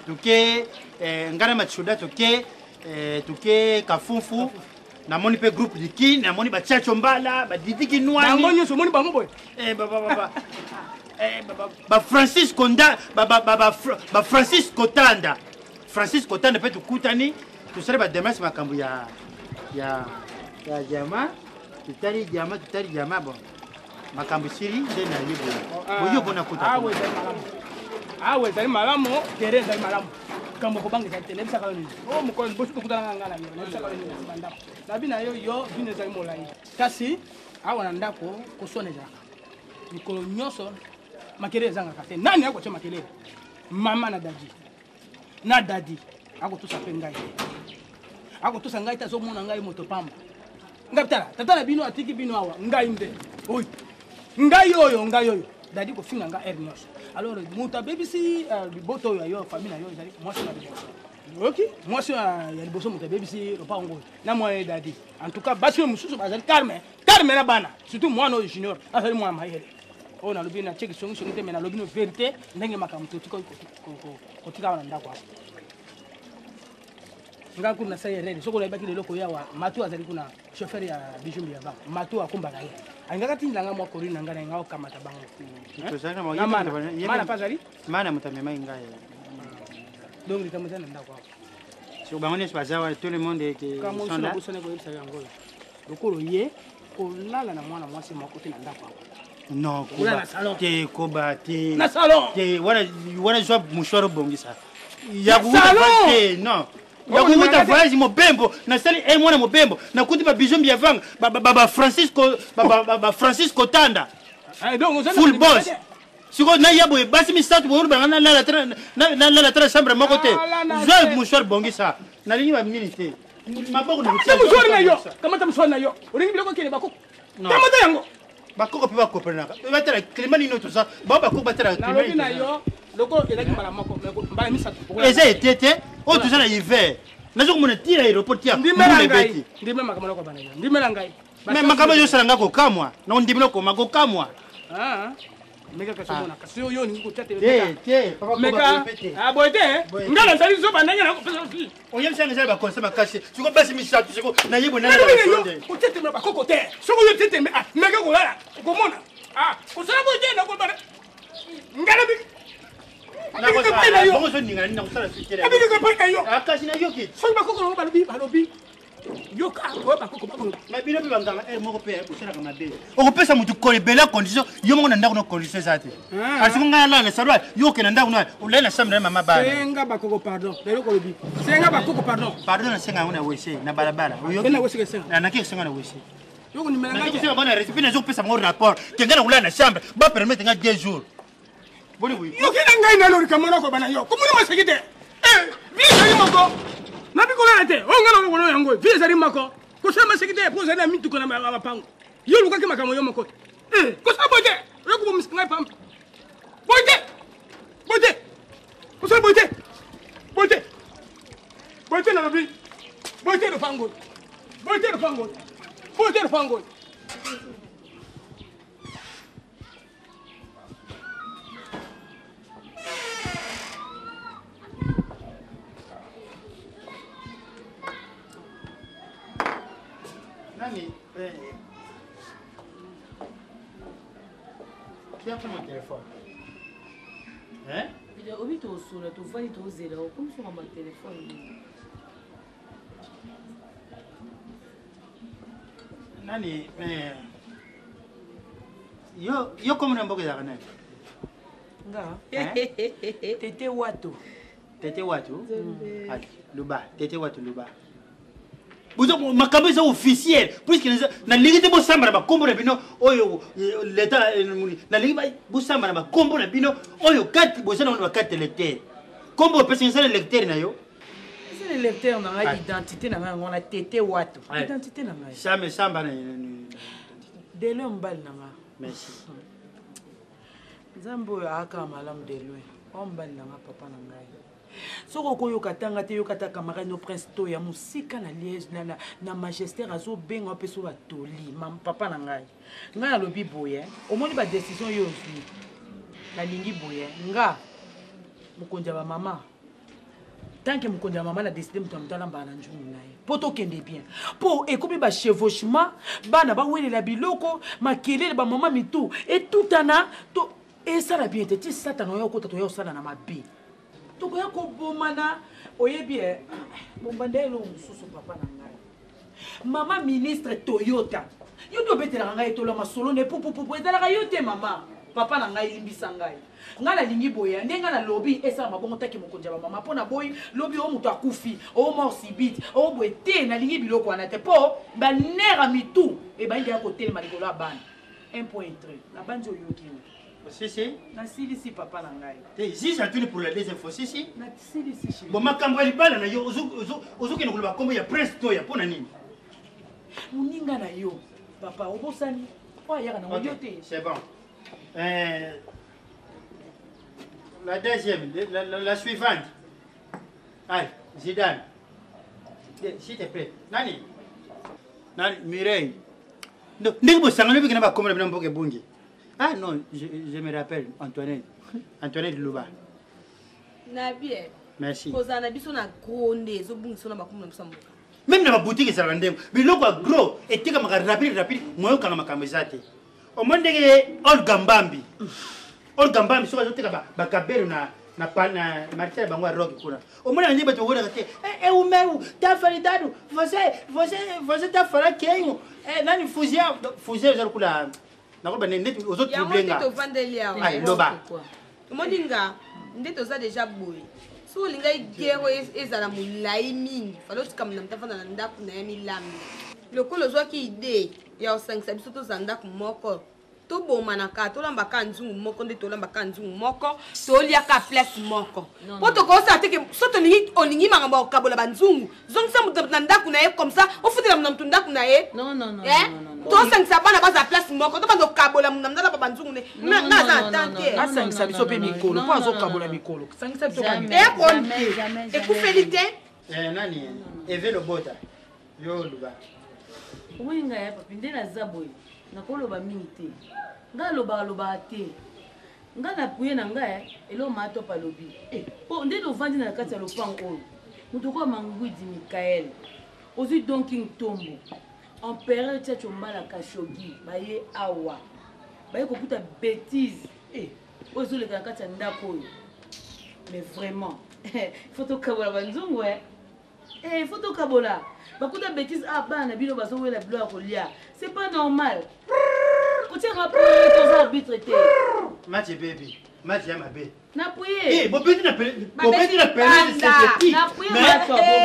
tuke ngana machuda tuke kafunfu namoni pe groupe diki namoni ba chacho mbala ba didiki nwani namoni so moni bango boy ba Francis Konda ba Francis Kotanda pe tukutani tusere ba demas makambo ya jama tutari jama bon makambo siri nde na yebo boyo bona kuta awe zali malamu tere zali malamu kambo ko bangi tete nebisa ka ni o mo ko bosu ko tanga ngala ni nebisa ka ni manda labi na yo bine zali molai kasi awa na ndako ko soneja nikolo nyoso makele zanga kate nani yako cha makele mama na dadi ako tusa pengai ako tusa ngai ta zo mona ngai moto pamba ngapitala tata na bino atiki bino awa ngai mbe oy ngai yoyo dadi ko finga nga ernios alors muta bebisi biboto yo famille na yo zali moi c'est la ok moi c'est ya liboso muta bebisi ropa ngo na moi dadi en tout cas basi mususu bazali carme na bana surtout moi no junior azali moi mahele on a lobi na cheki songi te mais na lobi no vérité ndenge makamto tiko ko tika wana ndako hapo nga kuna saye redi soko la baki leloko yawa matu azali kuna chauffeur ya bijumbi ya ba matu akumba kaye angaka tinlanga mwa korina ngana ngao kamata bango mana pazali mana mutamema ingaye donc likamata na ndako hapo sur bangone spazawa tout le monde qui sont là busone ko yebisa yango lokolo ye ko lala na mwana mwasi moko te na ndako hapo non koba te na salon te wana job mushoro bongisa ya salon non yakuta voyage mobembo na sali mwana mobembo na kuti ba bijombi ya vanga ba Francisco Tanda full boss siko na yabo basi misatu bo ba na la tra chambre moko te job mushoro bongisa na linyi ba milite maboko na mushoro na yo kamata mushoro na yo uringi biloko kile bako kamata yango bakoko pe bakoprena batela climat nino tout ça bakoko batela climat na yo loko elaki mala moko mbala misatu eza etete o tout ça na hiver nazo komona tira aéroport ya ndimela ngai ndimela makamala kwa bana ndimela ngai mais makama yo sala ngako kamwa na ndimela ko mako kamwa meka kasomona kasi yo ni ko tete papa ko meka boite ngala nsali zo bandanya na ko pesa fi oyem sanga sala ba konse makasi siko basi misatu siko na yebo na ko tete me ba koko te soko yo tete me meka ko lala ko mona ko sala boite na ko bana ngala bi na ko sala bongo so ninga na ko sala fikira abi ko pa kayo akasi na yoki so ba koko ba lobi yoka ko ba koko ba ma bino bi banganga moko pe ko sala kama be o pesa mutu ko bela condition yo mo na ndako no condition zate asi nga la na salwa yoke na ndako na ule na samre mama ba senga ba koko pardon lelo ko lobi senga ba koko pardon na senga una wese na balabala yoke na wese senga na kike senga na wese yoko ni melanga kike senga bana recipe na zo pesa mo rapport kengana ula na chambre ba permettre nga 2 jours boni oui yoke na ngai na lori kamona ko bana yo ko muna masekite visa moko na bikola te ongana ngono yango visa moko ko sama sekite po zana mituko na mapango yo luka ke makamo yo moko ko sa bote yo ko msinga pam bote ko sa bote na lobi bote do fango Nani, qui a pris mon téléphone? Hein? Il a oublié ton sou là, ton voix est au zéro. Comme sur mon téléphone. Nani, yo comme un bouquet d'arnais. Tete Watu. Luba, Tete Watu Luba. makambo eza officiel puisque nalingi te bosamba na bakombo na bino oyo l'état nalingi bosamba na bakombo na bino oyo kati boza na bakati électeur kombo opesa nzala électeur na yo c'est le lecteur na ngai identité na ngai on a tété wato identité na ngai samba samba na de loin mbali na ngai merci nzambe oyo aka malamu de loin ombali na ngai papa na ngai soko koyoka tanga te yoka ta camarade no prince to ya musika na liège na magistère azo benga pe so batoli mam papa na ngai ngai alobi boye omoni ba décision yo ozwi na lingi boye nga mukonja ba mama tant que mukonja mama na décider mutamutala mbana njungu naye poto kende bien po ekomi ba chevauchement bana ba welela biloko makelele ba mama mitu et tout ana to et ça la bien te ti satana yo ko to yo sala na mabi tokoya kobomana oyebi bombandelo mosusu papa na ngai mama ministre Toyota yo tobetelaka ngai etola masolo ne pupupupu ezalaka yo te mama papa na ngai limbisa ngai ngai nalingi boya nde ngai nalobi esala mabongo taki mokonzi ya bamama mpo na boyi lobi oyo moto akufi oyo mort subite oyo boye te nalingi biloko wana te mpo banera mitu ebayingi ya kotelema likolo ya bana 1.3 na banzi oyoki si nasilisi papa na ngai si ça tourne pour la deuxième fois si nasilisi chéri bon makambo libala na yo ozokende koloba kombo ya prince toya mpona nini moninga na yo papa obosani oyo ayaka na yo te c'est bon la deuxième la suivante allez Zidane s'il te plaît nani Mireille ndenge bosanga lobi kena bakombo na bino mboka ebungi. Ah non, je me rappelle, Antoinette Louba. Nabie. Merci. Même dans ma boutique, c'est un mais le gros, et tu as rapide, moi, quand ma camisate. Au moins, Old Gambambi, soit je t'ai na Marcel Bangwa Rock kuna. Au moins, on dit que tu vois que ou meu, t'as fallu dado, você tá falando que é lá no fuzil já kula. Nakoba net aux autres blenga. Ai loba. Moninga, ndeto za déjà boy. So linga igero ezala mulai mingi. Falo tikam na mtafana na ndaku na yami lambi. Lokolo zwa ki ide ya osangisa biso to zanda ku moko. To bomana ka to lamba ka nzungu moko nde to lamba ka nzungu moko to lia ka place moko. Poto ko sa teke soto lingi olingi mangamba okabola banzungu. Zongisa mutu na ndaku na ye comme ça, o futela mna mtunda ku na ye. Non. To sangisa bana baza place moko to bando kabola mna mna ba banzungu ne. Na za tante. Asangisa biso pe mikolo, po azo kabola mikolo. Sangisa biso ka mikolo. E ku felite? Nani? Eve Lobota. Yo luba. Owenga ya papinde na zaboy. Nakoloba mingi te. Nga loba te. Nga na puye na nga elo mato palobi. Po ndelo vandi na kati ya lopango oyo. Mutu kwa Mangwidi Mikael. Ozi Donking Tombo. Empereur Tchacho Mbala Kashogi. Baye awa. Baye kokuta bêtise. Ozo le kati ya ndako oyo. Mais vraiment. Photo kabola banzungu photo kabola. Bakuta bêtise bana bino bazo wela bilo kolia. C'est pas normal. Kotia rapport aux arbitres té. Match baby. Match ya mabe. Na puye. Bobeti na pele. Bobeti na pele c'est petit. Na puye.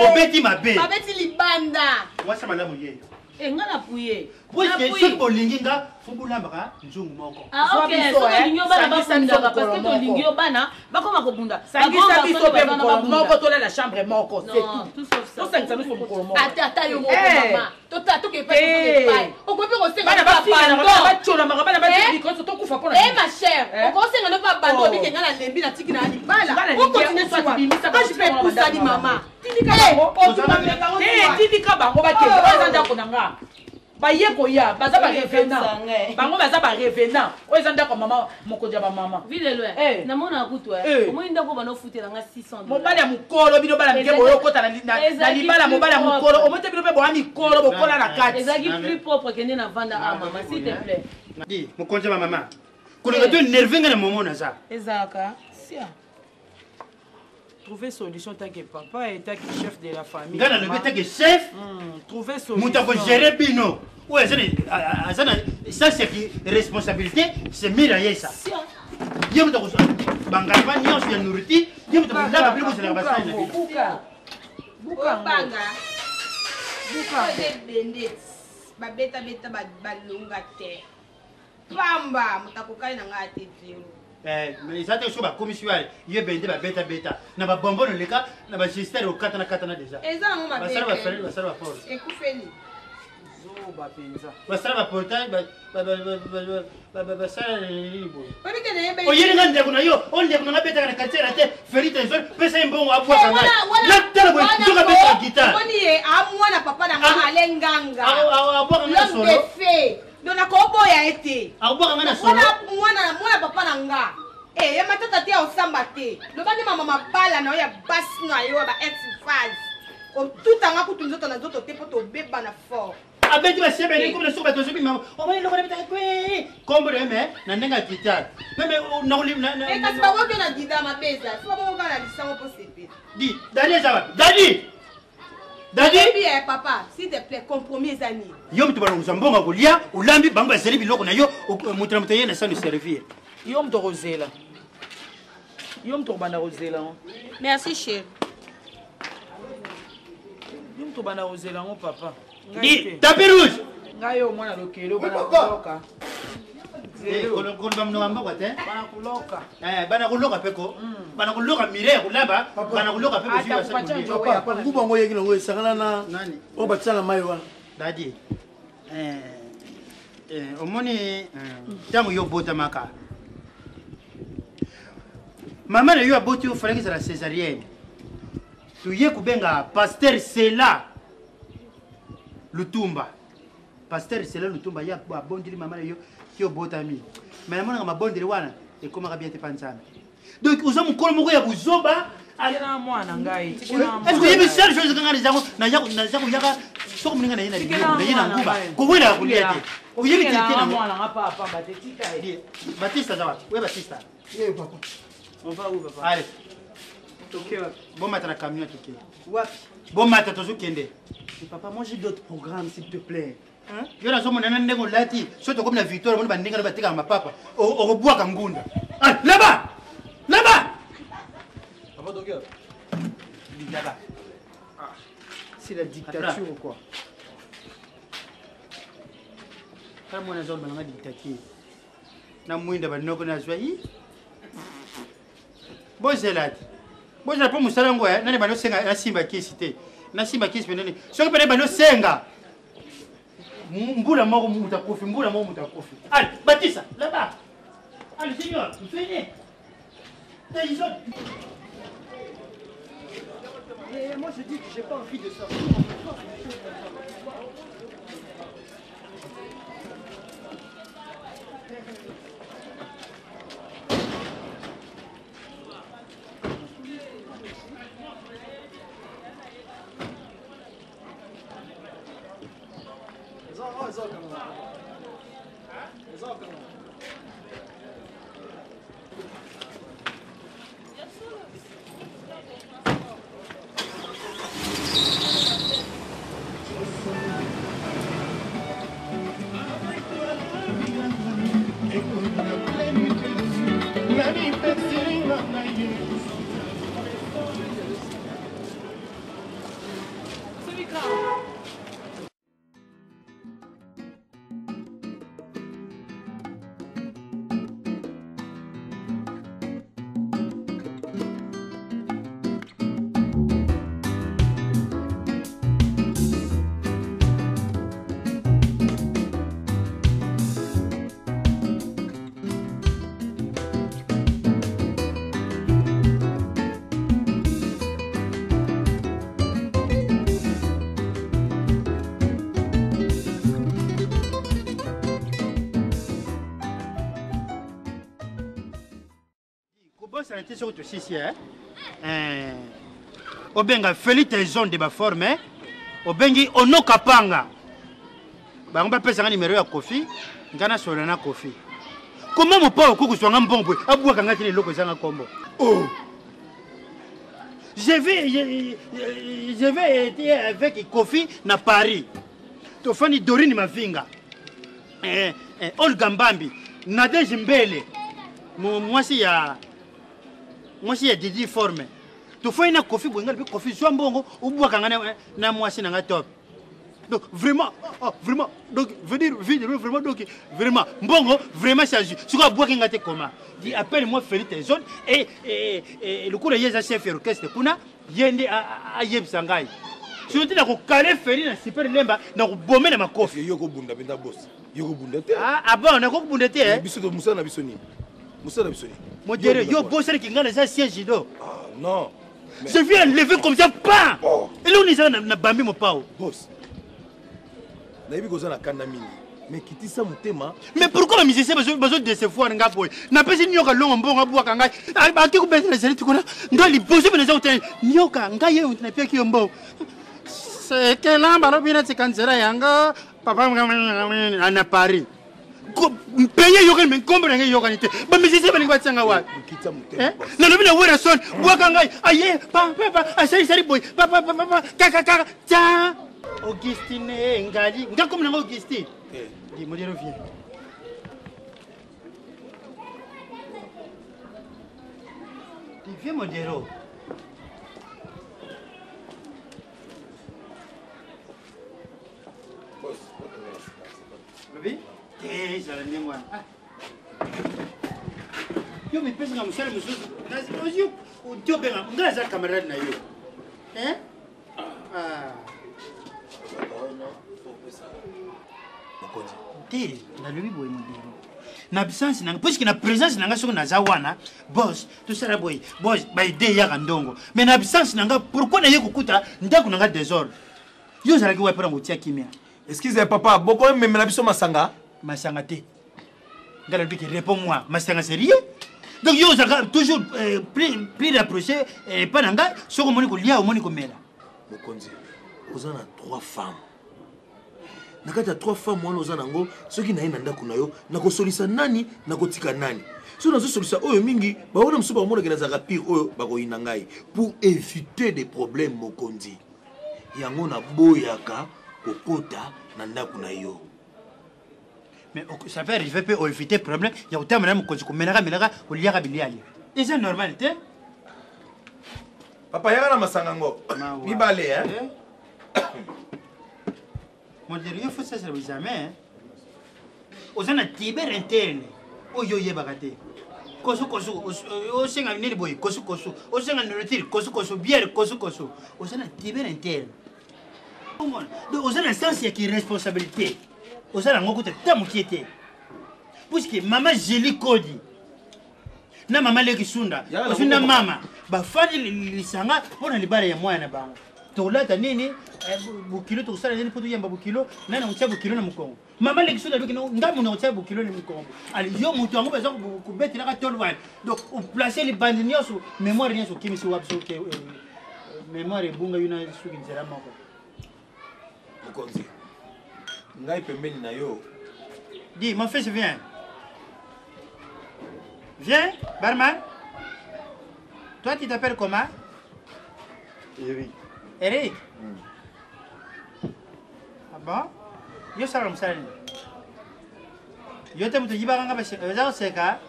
Bobeti mabe. Bobeti libanda. Moi ça malamu ye. Nga na puye. Parce que ce bolinginga fubulamba nzungu moko. OK, so lingio bana bafunda parce que to lingio bana bakoma kobunda. Sangisa biso pe moko to la chambre moko, c'est tout. Tout sauf ça. To sangisa biso moko moko. Ata yo mama. To ke pa pai. O ko pe ko senga bana ba chola maka bana ba tiki ko to kufa pona. Ma chère, o ko senga no pa bando bi kenga na lembi na tiki na libala. O continue sur bimisa ka je peux pousser mama. Tidika bango, o tu mamenga o. Tidika bango ba ke ba nda ko nanga. Baye koya baza ba revenant bango baza ba revenant o ezanda ko mama mokonja ba mama vile lwe na mona kutu omo inda ko bano futela nga 600 mobali ya mukolo bino bala mike boyo kota na libala mobali ya mukolo omo te bino be bo mikolo bokola na kati ezaki plus propre que na vanda mama s'il te plaît di mokonja ba mama koleka to nerve nga na momo na za ezaka sia trouver solution tant que papa et tant que chef de la famille. Gana le tant que chef. Trouver solution. Muta ko gérer bino. Ouais, ça c'est responsabilité, c'est mirailler ça. Yo muta ko bangaba nyo ya nuruti, yo muta ko ndaba bilo ko la basana. Buka. Banga. babeta balunga te pamba mutakokali na ngai te zero mais ça te so ba commission ye bende ba beta na ba bonbon leka na ba sister o katana déjà eza ngo ma beta ba sala ba force ekufeli zoba penza ba sala ba portail ba sala ni bo babike na yebe o yiri ngande kuna yo on de kuna beta na katera te ferite zone pesa mbongo abwa kanga na tala bo tuka beta guitar oni ye amwana papa na nga alenganga abwa kanga solo dona koboya ete abwa kanga solo mwana papa na nga ya matata te osamba te lobani mama mabala na yo ya basi na yo ba ex phase otutanga kutu nzoto na nzoto te po tobeba na fort abeti basebe ni comme soba tozobi mama o mali lokona beta kwe kombo de me na ndenga guitar meme na kulim na kasi ba woke na dida mabeza so ba woka na lisango po sepe di dadi zawa dadi bien papa s'il te plaît compromis ami yo mtu bana uzambonga kulia ulambi bangu baseli biloko na yo mutra muteye na sanu servir yo mto rozela yo mto bana rozela merci chérie yo mto bana rozela ngo papa di tapis rouge ngayo mwana lokelo bana kuloka kon bam no ambako te bana kuloka peko bana kuloka mire kulaba bana kuloka peko jiwa sa papa ngubo ngo yeki ngo isangana na nani o batsala mayo wana dadi omoni tango yo bota maka mama na yo aboti yo fallait que ça la césarienne tuye kubenga pasteur Sela Lutumba pasteur Sela Lutumba ya abondili mama na yo ki obotami mais na mona mabondeli wana ekomaka bien te pansana donc uza mukolo moko ya buzoba ala mwana ngai est-ce que yebi seule chose kanga nizango na yako yaka soko mninga na yina liyo na yina nguba kuwela kuliete uyebi tete na mwana ngapa papa batetika Batista zawa we Batista ye papa on va où papa allez toke bon matin na camion toke wapi bon matin tozukende papa moi j'ai d'autres programmes s'il te plaît yo na somo nana ndengo lati soto comme na victoire moni bandinga na batika mapapa okobwaka ngunda là-bas papa docteur là-bas c'est la dictature ou quoi kama mwana zao balanga dictature na mwinda banoko na zwai bozelati bozela po musala ngo nani bano senga na simba kisi te na simba kisi pendeni soki pene bano senga mbula moko mutakufi allez Batista là-bas allez seigneur venez moi je dis que j'ai pas envie de ça santé sur tout ici obenga Félix zone de ba forme obengi onoka panga bango ba pesa numéro ya Kofi ngana solo na Kofi comment mon papa okuswanga mbombo abwa kanga tini loko zanga kombo oh je vais être avec Kofi na Paris tofani Dorine Mavinga Olga Mbambi Nadege Mbele mwasi ya Didi Forme tofani na Kofi bwenga bi Kofi zwa mbongo ubwa kanga na mwasi na top Donc vraiment, donc venir vraiment, donc vraiment, Mbongo, vraiment chargé. Ce qu'on a boire qui comment? Dis appelle-moi Félix Tezon et le coup de Yéza chef orchestre, kuna yende à Yeb Sangai. Si on dit qu'on calé Félix na super lemba, na ko bomé na makofi. Yoko bunda benda boss. Yoko bunda te. Ah bon, on a ko bunda te hein? Biso do Musa na bisoni. Musa na bisoni. Mon Dieu, yo bossé qui ngana ça siège do. Ah non. Je viens lever comme ça pas. Et là on est na bambi mon pao. Boss. Mais pourquoi les musiciens besoin de se voir nga boy? Na pesi nyoka longo mbonga bwa kanga. Ba ke ku besa na zeli tukuna. Ndo li poser bena za hotel. Nyoka nga ye na pia ki mbo. C'est que là ba robina tsekanzera yanga papa ana Paris. Ko paye yoka men kombre nga yoka nite. Ba musiciens bena ngwatanga wa. Na lobina wera son bwa kanga aye papa asari boy. Papa kaka ta Augustine Ngali, nga comme nango Augustine. Dis moi viens. Dis viens Modero. Baby? Ça la moi. Yo me pesa nga musala mususu. Yo yo benga ngaza camarade na yo. Hein? Ah. Na lui boy Modero. Na absence nanga parce que na présence nanga soko na zawana boss tout ça la boy boss ba idée ya ndongo mais na absence nanga pourquoi na yeko kuta ndako nanga désordre yo zala ki wa pera ngotia kimia excusez papa boko même na biso masanga te ngala biki réponds-moi masanga sérieux donc yo zala toujours plus rapproché pas nanga soko moni ko lia o moni ko mela Mokonzi ozana 3 femmes. Nakata 3 femmes wana ozana ngo soki na ina ndako na yo nakosolisa nani nakotika nani. So nazo solisa oyo mingi ba wana msuba omona kena za pire oyo bako ina ngai pour éviter des problèmes Mokonzi. Yango na boyaka kokota na ndako na yo. Mais ça peut arriver pour éviter problème, il y a autant de Mokonzi ko menaka ko liaka biliali. Et c'est normal te? Papa yaka na masanga ngo. Mibale hein. Mon Dieu, il faut ça servir jamais. Aux ana tiber interne. O yo ye bagate. Kosu o senga ni boy, kosu. O senga nourriture, kosu bière, kosu. Aux ana tiber interne. Donc aux ana sens qui responsabilité. Aux ana ngoko te tamukiete. Puisque maman Jeli Kodi. Na mama leki sunda. Osunda mama. Ba fadi lisanga pona libara ya mwana bango. Tolata nini bukilo to sala nini poto yamba bukilo nana utia bukilo na mukongo mama leki sunda bikino ngamu na utia bukilo na mukongo ali yo mutu ango baza ku betira ka tolwa donc on placer les bandes nyoso mémoire nyoso kimisi wapso ke mémoire bunga yuna suki nzera moko Mokonzi ngai pembeni na yo dis mon fils viens barman toi tu t'appelles comment Eric. Ah bon? Yo salam salam. Yo te mutu jiba kanga basi. Yo seka.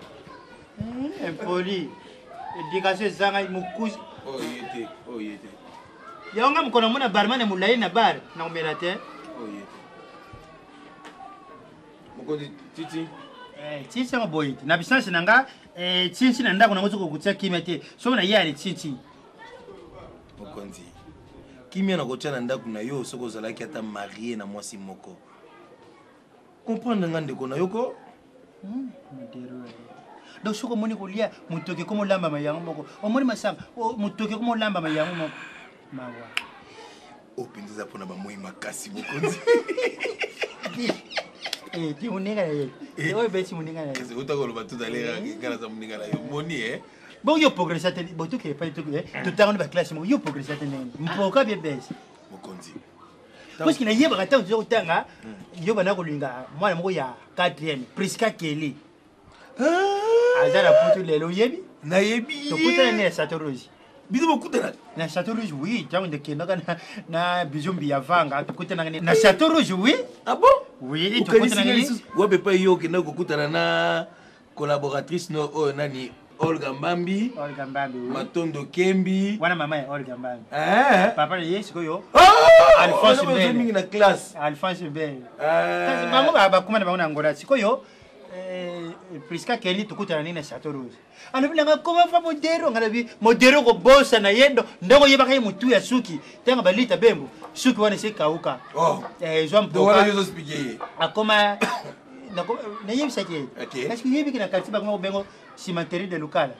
Impoli. Éducation zanga mukuzi. Oh yete. Yo nga mkono muna barman mulai na bar na umerate. Oh yete. Mokonzi titi. Titi ngo boy. Na bisansi nanga titi na ndako nango zoko kutia kimete. So na yali titi. Mokonzi. Kimia na kotia na ndako na yo soko zalaki ata marié na mwasi moko. Comprendre ngande ko na yoko? Modero. Donc soko moni ko lia mutoke komo lamba mayango moko. O moni masanga, o mutoke komo lamba mayango moko. Mawa. O pinza pona ba moi makasi Mokonzi. Ti uninga na ye. Oyo beti uninga na ye. Kese utakolo batuta lera ngana za uninga na yo. Moni Bon, yo progresse à tenir. Bon, tout qui est pas tout. Tout le temps, classe, yo progresse à tenir. Pourquoi bien baisse? Mokonzi. Parce qu'il y a pas tant de temps, yo bana ko linga. Moi, moi ya 4e, Priska Kelly. Azara putu lelo yebi. Na yebi. To putu na Satoroji. Bizo bokutana. Na Satoroji oui, tango de kenaka na bizumbi ya vanga, to kutana na Satoroji oui. Ah bon? Oui, to kutana ni. Wa be pa yo kenaka kutana na collaboratrice no nani Olga Mbambi. Olga Mbambi. Matondo Kembi. Wana mama ya Olga Mbambi. Papa ye sikoyo. Alphonse Mbele. Mingi na classe. Alphonse Mbele. Kasi bango bakuma na bango na ngora sikoyo. Priska Kelly tukutana nini na Chateau Rouge. Alobila koma fa modero ngalabi modero ko bossa na yendo ndoko yeba kai mutu ya suki. Tenga balita bembo. Suki wana se kauka. Oh. Joam Poka. Do wana yozo expliquer. Akoma na yebisa ke. Parce que yebi kina katiba kama bengo cimenterie de Lukala.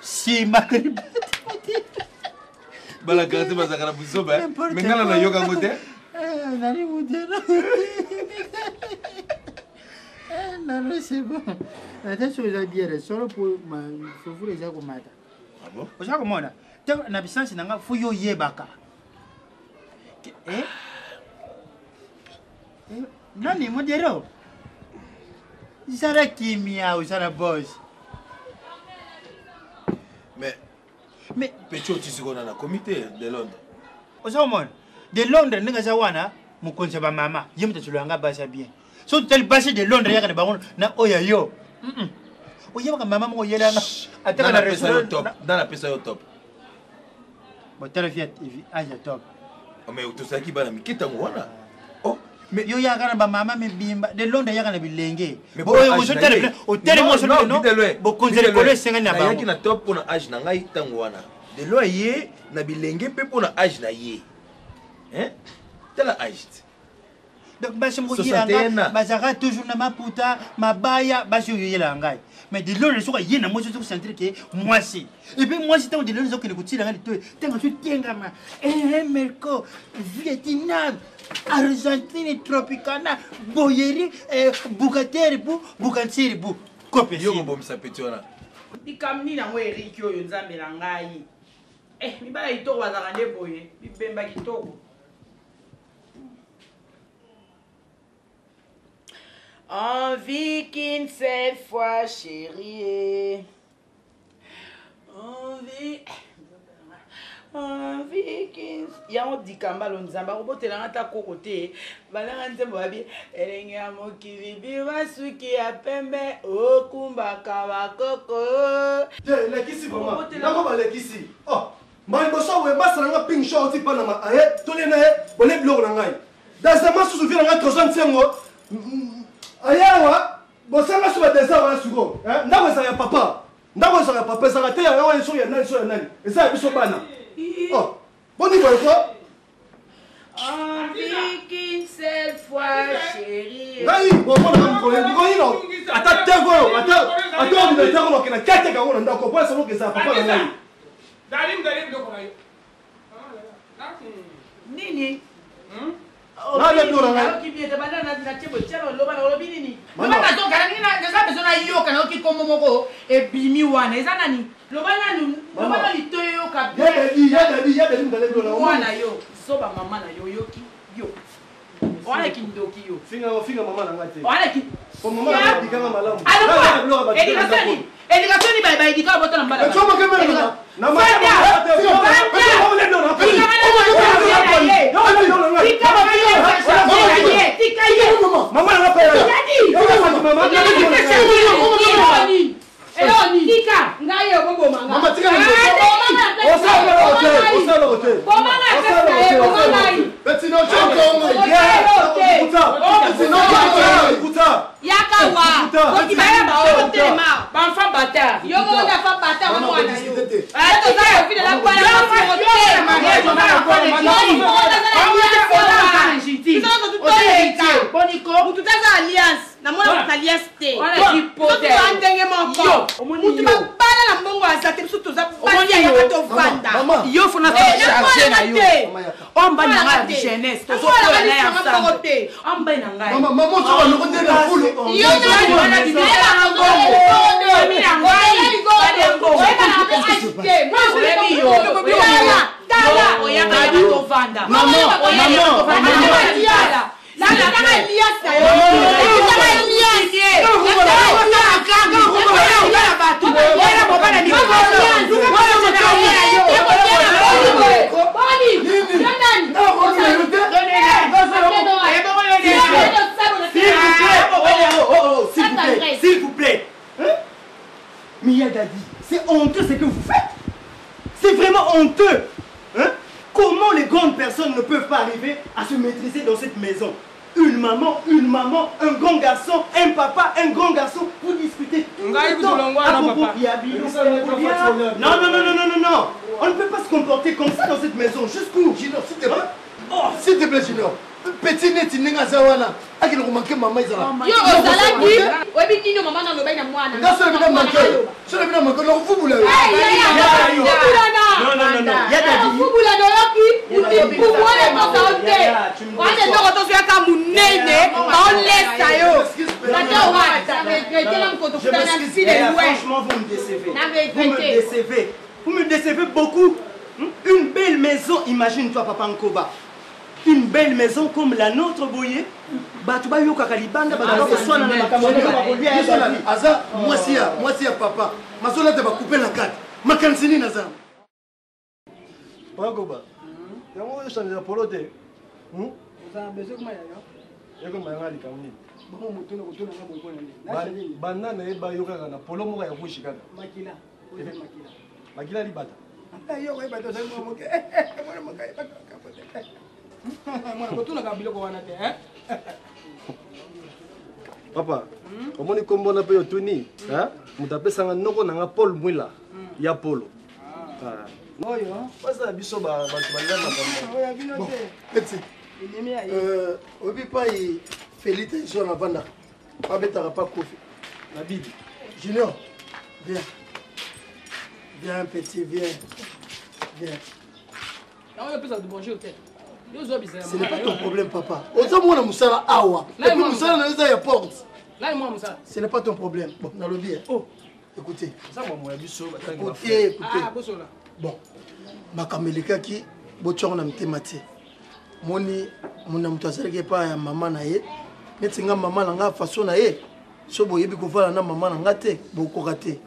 Cimenterie. Bala kati bazakana busoba. Mengana na yoga ngote. Nani modero. Non, c'est bon. Attention, je vais dire, solo pour ma foufou les gens comme ça. Ah bon? Vous savez comment là? Dans la puissance, il y a un fouillot yebaka. Non, mais modéro. Ça la kimia ou ça la boss. Mais Pecho, tu sais qu'on a un comité de Londres. Vous savez comment? De Londres, nous avons mon conseil à maman. Je me suis dit, je bien. So tel passé de Londres yaka bango na oya yo. Oya ka mama mo yela na ataka na restaurant top dans la pesa yo top. Bo tel fiat aja top. Mais utosaki bana mikita ngwana. Oh, mais yo yaka na ba mama me bimba de Londres yaka na bilenge. Bo yo so tel o tel mo so no. Bo konzele kole senga na ba. Yaki na top pona age na ngai tangwana. De lo ye na bilenge pe pona age na ye. Hein? Tela age. Donc, je suis toujours dans ma puta, ma baya, je suis là. Mais de l'autre, je suis là, moi, je suis centré que moi, c'est. Et puis, moi, c'est de l'autre, je suis là, Merco, Vietnam, Argentine, Tropicana, Boyeri, Bugateri, Bugansiri, Copé. Yo, bon, ça peut être. Il camine à moi, Eric, il y a un mélange. Eh, mais bah, il tourne à la boye, il bemba qui tourne. En viking cette fois, chérie. En viking. Il y a un dikamba l'onzamba. On peut la ta côté. Balance babi. Elenge amokili biwa suki ya pembe. Okumba kawa koko. La kisi vraiment. Nako ba la kisi. Oh. Mai boso we basa nga ping show ti pa na ma. Aye, tolena e. Bole blog na ngai. Dazama su vira nga 305. Ayawa, bosanga suba desa wana suko. Ndako ezaka papa. Ndako ezaka papa ezaka te ya wana so ya nani so ya nani. Eza biso bana. Oh. Boni boy ko. En viking cette fois, chérie. Ngai, bobo na mko ngoi no. Ata tego, ata ni tego no kina kete ka wana ndako kwa sababu kesa papa na ngai. Dalim ndoko na yo. Nini? Nale ndora ngai. Ki bi de bana na chebo chero loba na lobi nini? Loba na zo gara nini na za bezo na yo kana oki komo moko e bimi wana eza nani? Loba nani? Loba na litoyo ka. Ya dadi ndale ndora. Wana yo, soba mama na yo yoki yo. Wana kindoki yo. Finga mama na ngate. Wana ki. Ko mama na dikanga malamu. Alors, éducation ni bye éducation boto na mbala. Choma kamera. Na mama. Mama na pera. Tika, ngayo bobo manga. Mama tika na. Osala hotel. Mama na pesa mama ngai. Betino choko ngai. Kuta. Yakawa. Okibaya ba hotel ma. Banfa bata. Yo go na fa bata mama wana yo. Ah, to za vile la kwa la hotel ma. Boniko, tutaza alliance. Na mwana alliance te. Ndenge moko. Mutu babala na mbongo azate biso toza basi ya kato vanda. Yo fona charger na yo. Omba na nga jeunesse. To so na ya ensemble. Omba na nga. Mama so ba noko ndena fulu. Yo na wana dibela na mbongo. Mimi na ngai. Bade mbongo. Weka na aste. Mimi yo. Tala. Oya na to vanda. Mama. S'il vous plaît. Mia Dadi, c'est Comment les grandes personnes ne peuvent pas arriver à se maîtriser dans cette maison? Une maman, un grand garçon, un papa, un grand garçon, pour discuter tout le temps à propos de Yabino. Non. On ne peut pas se comporter comme ça dans cette maison. Jusqu'où? Junior, s'il te plaît. Oh, s'il te plaît, Junior. Petit net, il n'est pas zawana. Ah, qu'il a remarqué maman, il a. Yo, Ozalaki. Oui, Nino, maman, non, non, non. Là, ça vient manquer. Ça vient manquer. Non, vous voulez. Non. Yadadi. Vous voulez non, pour moi, les gens sont ok. On est dans votre vie comme une nene. On laisse ça yo. Franchement, vous me décevez. Vous me décevez beaucoup. Une belle maison, imagine-toi, Papa Nkoba. Une belle maison comme la nôtre, voyez. Batuba yo kakalibanda, batuba soit dans la Aza, moi si papa. Ma soeur te va couper la carte. Ma cancini naza. Papa Nkoba. Yango yo changer la polote. Ça besoin comment ya. Yako mayanga likamni. Bon mutuno kutuna na boy banana e ba yo kaka na polo mo ya kushi kaka. Makila. Makila. Makila libata. Yo ko ibata sa mo ke. Mwana makai ba kapote. Mwana kutuna ka biloko wana te, hein? Papa, omoni kombo na pe yo tuni, hein? Mutapesanga noko nanga Paul Mwila ya polo. Ah. Oyo. Pasa biso ba balana ba. Oya bino te. Petit. Obi pa i Félite iso na vanda. Pas betara pas kofi. La Bible. Junior, viens. Viens petit, viens. Ce n'est pas ton problème, papa. Ozamouna Moussala Awa. Et puis Moussala n'a pas de porte. Ce n'est pas ton problème. Bon, dans le bien. Oh, écoutez. Écoutez. Bon, ma camélica qui, Bochon n'a pas maté. Moni, mon ami, tu as dit que pas maman naïe. Mais tu as maman n'a façon naïe. So boye bi ko fala na maman nga te boko raté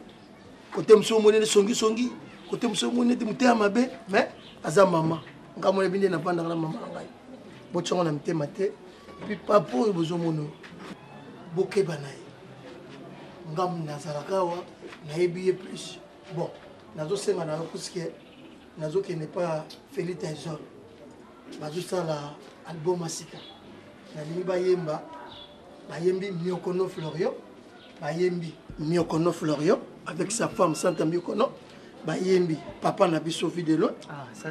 côté mso monene songi côté mso monene te muté mabe mais aza maman nga mone binde na panda na maman ngai bo chongo na mtema te puis papo bozo mono boke banaye nga mna zarakawa na ebiye plus bon nazo senga na kuske nazo ke ne pas Félite Aizor bazo sala album asika na liba yemba Bayembi Miokono Florio, avec sa femme Santa Miokono, Bayembi Papa Nabiso Fidelo,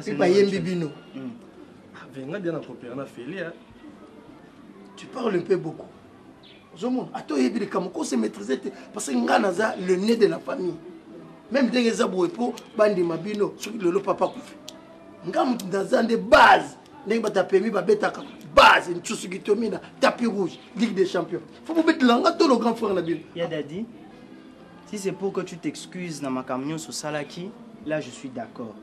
puis Bayembi Bino. Tu parles un peu beaucoup. Zomon, attends, il y a se maîtriser parce que Nganaza le nez de la famille. Même des Zaboué pour Bandi Mabino, sur le papa Koufi. Ngam dans des bases, n'est pas permis de bêta. Base, une chose qui domine, tapis rouge, Ligue des Champions. Faut vous mettre l'angle dans le grand frère Nabil. Yadadi, si c'est pour que tu t'excuses dans ma camion sur Salaki, là je suis d'accord.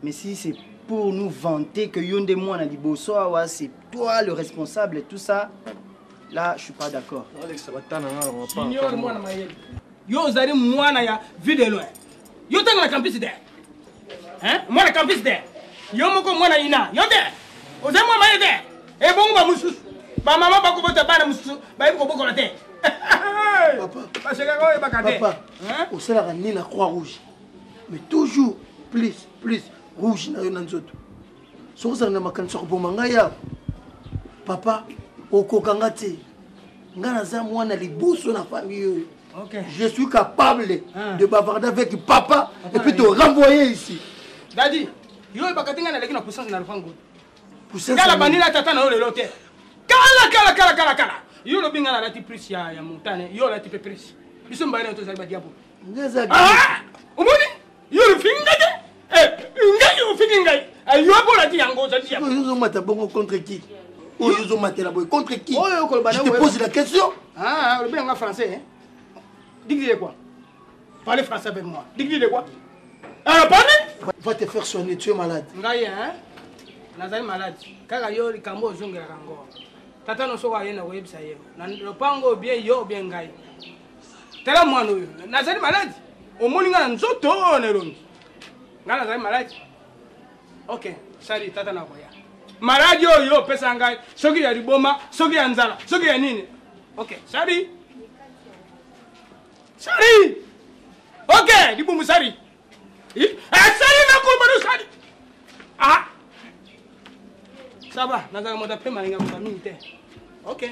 Mais si c'est pour nous vanter que Yonde moi n'a dit Bosoawa, c'est toi le responsable et tout ça, là je suis pas d'accord. Junior moi na mayel. Yo zari moi na ya vu de loin. Yo tanga na campus de. Hein? Moi na campus de. Yo moko moi na ina. Yo de. Ozai moi mayel de. Et bon, ma moussous. Ma maman va couper ta barre moussous. Bah, il faut beaucoup la tête. Papa, au salaire, ni la croix rouge. Mais toujours plus rouge. So ça n'a pas de pour mangaya. Papa, au kokangate. Nganaza moi na liboso na famille. Je suis capable de bavarder avec papa et puis te renvoyer ici. Daddy, yo e bakatinga na leki na puissance na rufango. Kala banila tata na ole lote. Kala. Yo lo binga na lati plus ya montane. Yo lati pe plus. Biso mbale to zali diabo. Ngeza. Umoni? Yo lo finga de. Yo finga. Ayo bo lati yango za diabo. Yo mata bongo contre qui? Yo mata la boy contre qui? Je te pose la question. Le binga français hein. Dis-lui quoi? Parlez français avec moi. Dis-lui quoi? Parlez. Va te faire soigner, tu es malade. Ngaye hein? Nazali malade kaka yo likambo ozongela kango tata no soko ayena websa ye na lopango bien yo bien ngai tela mwana oyo nazali malade omoni nga nzoto nerongi nga nazali malade ok sali tata na koya malade oyo pesa ngai soki ya liboma soki ya nzala soki ya nini ok sali ok libumu sali sali na ko manu sali Ça va, nazaka moto pe malinga ko mingi te. OK.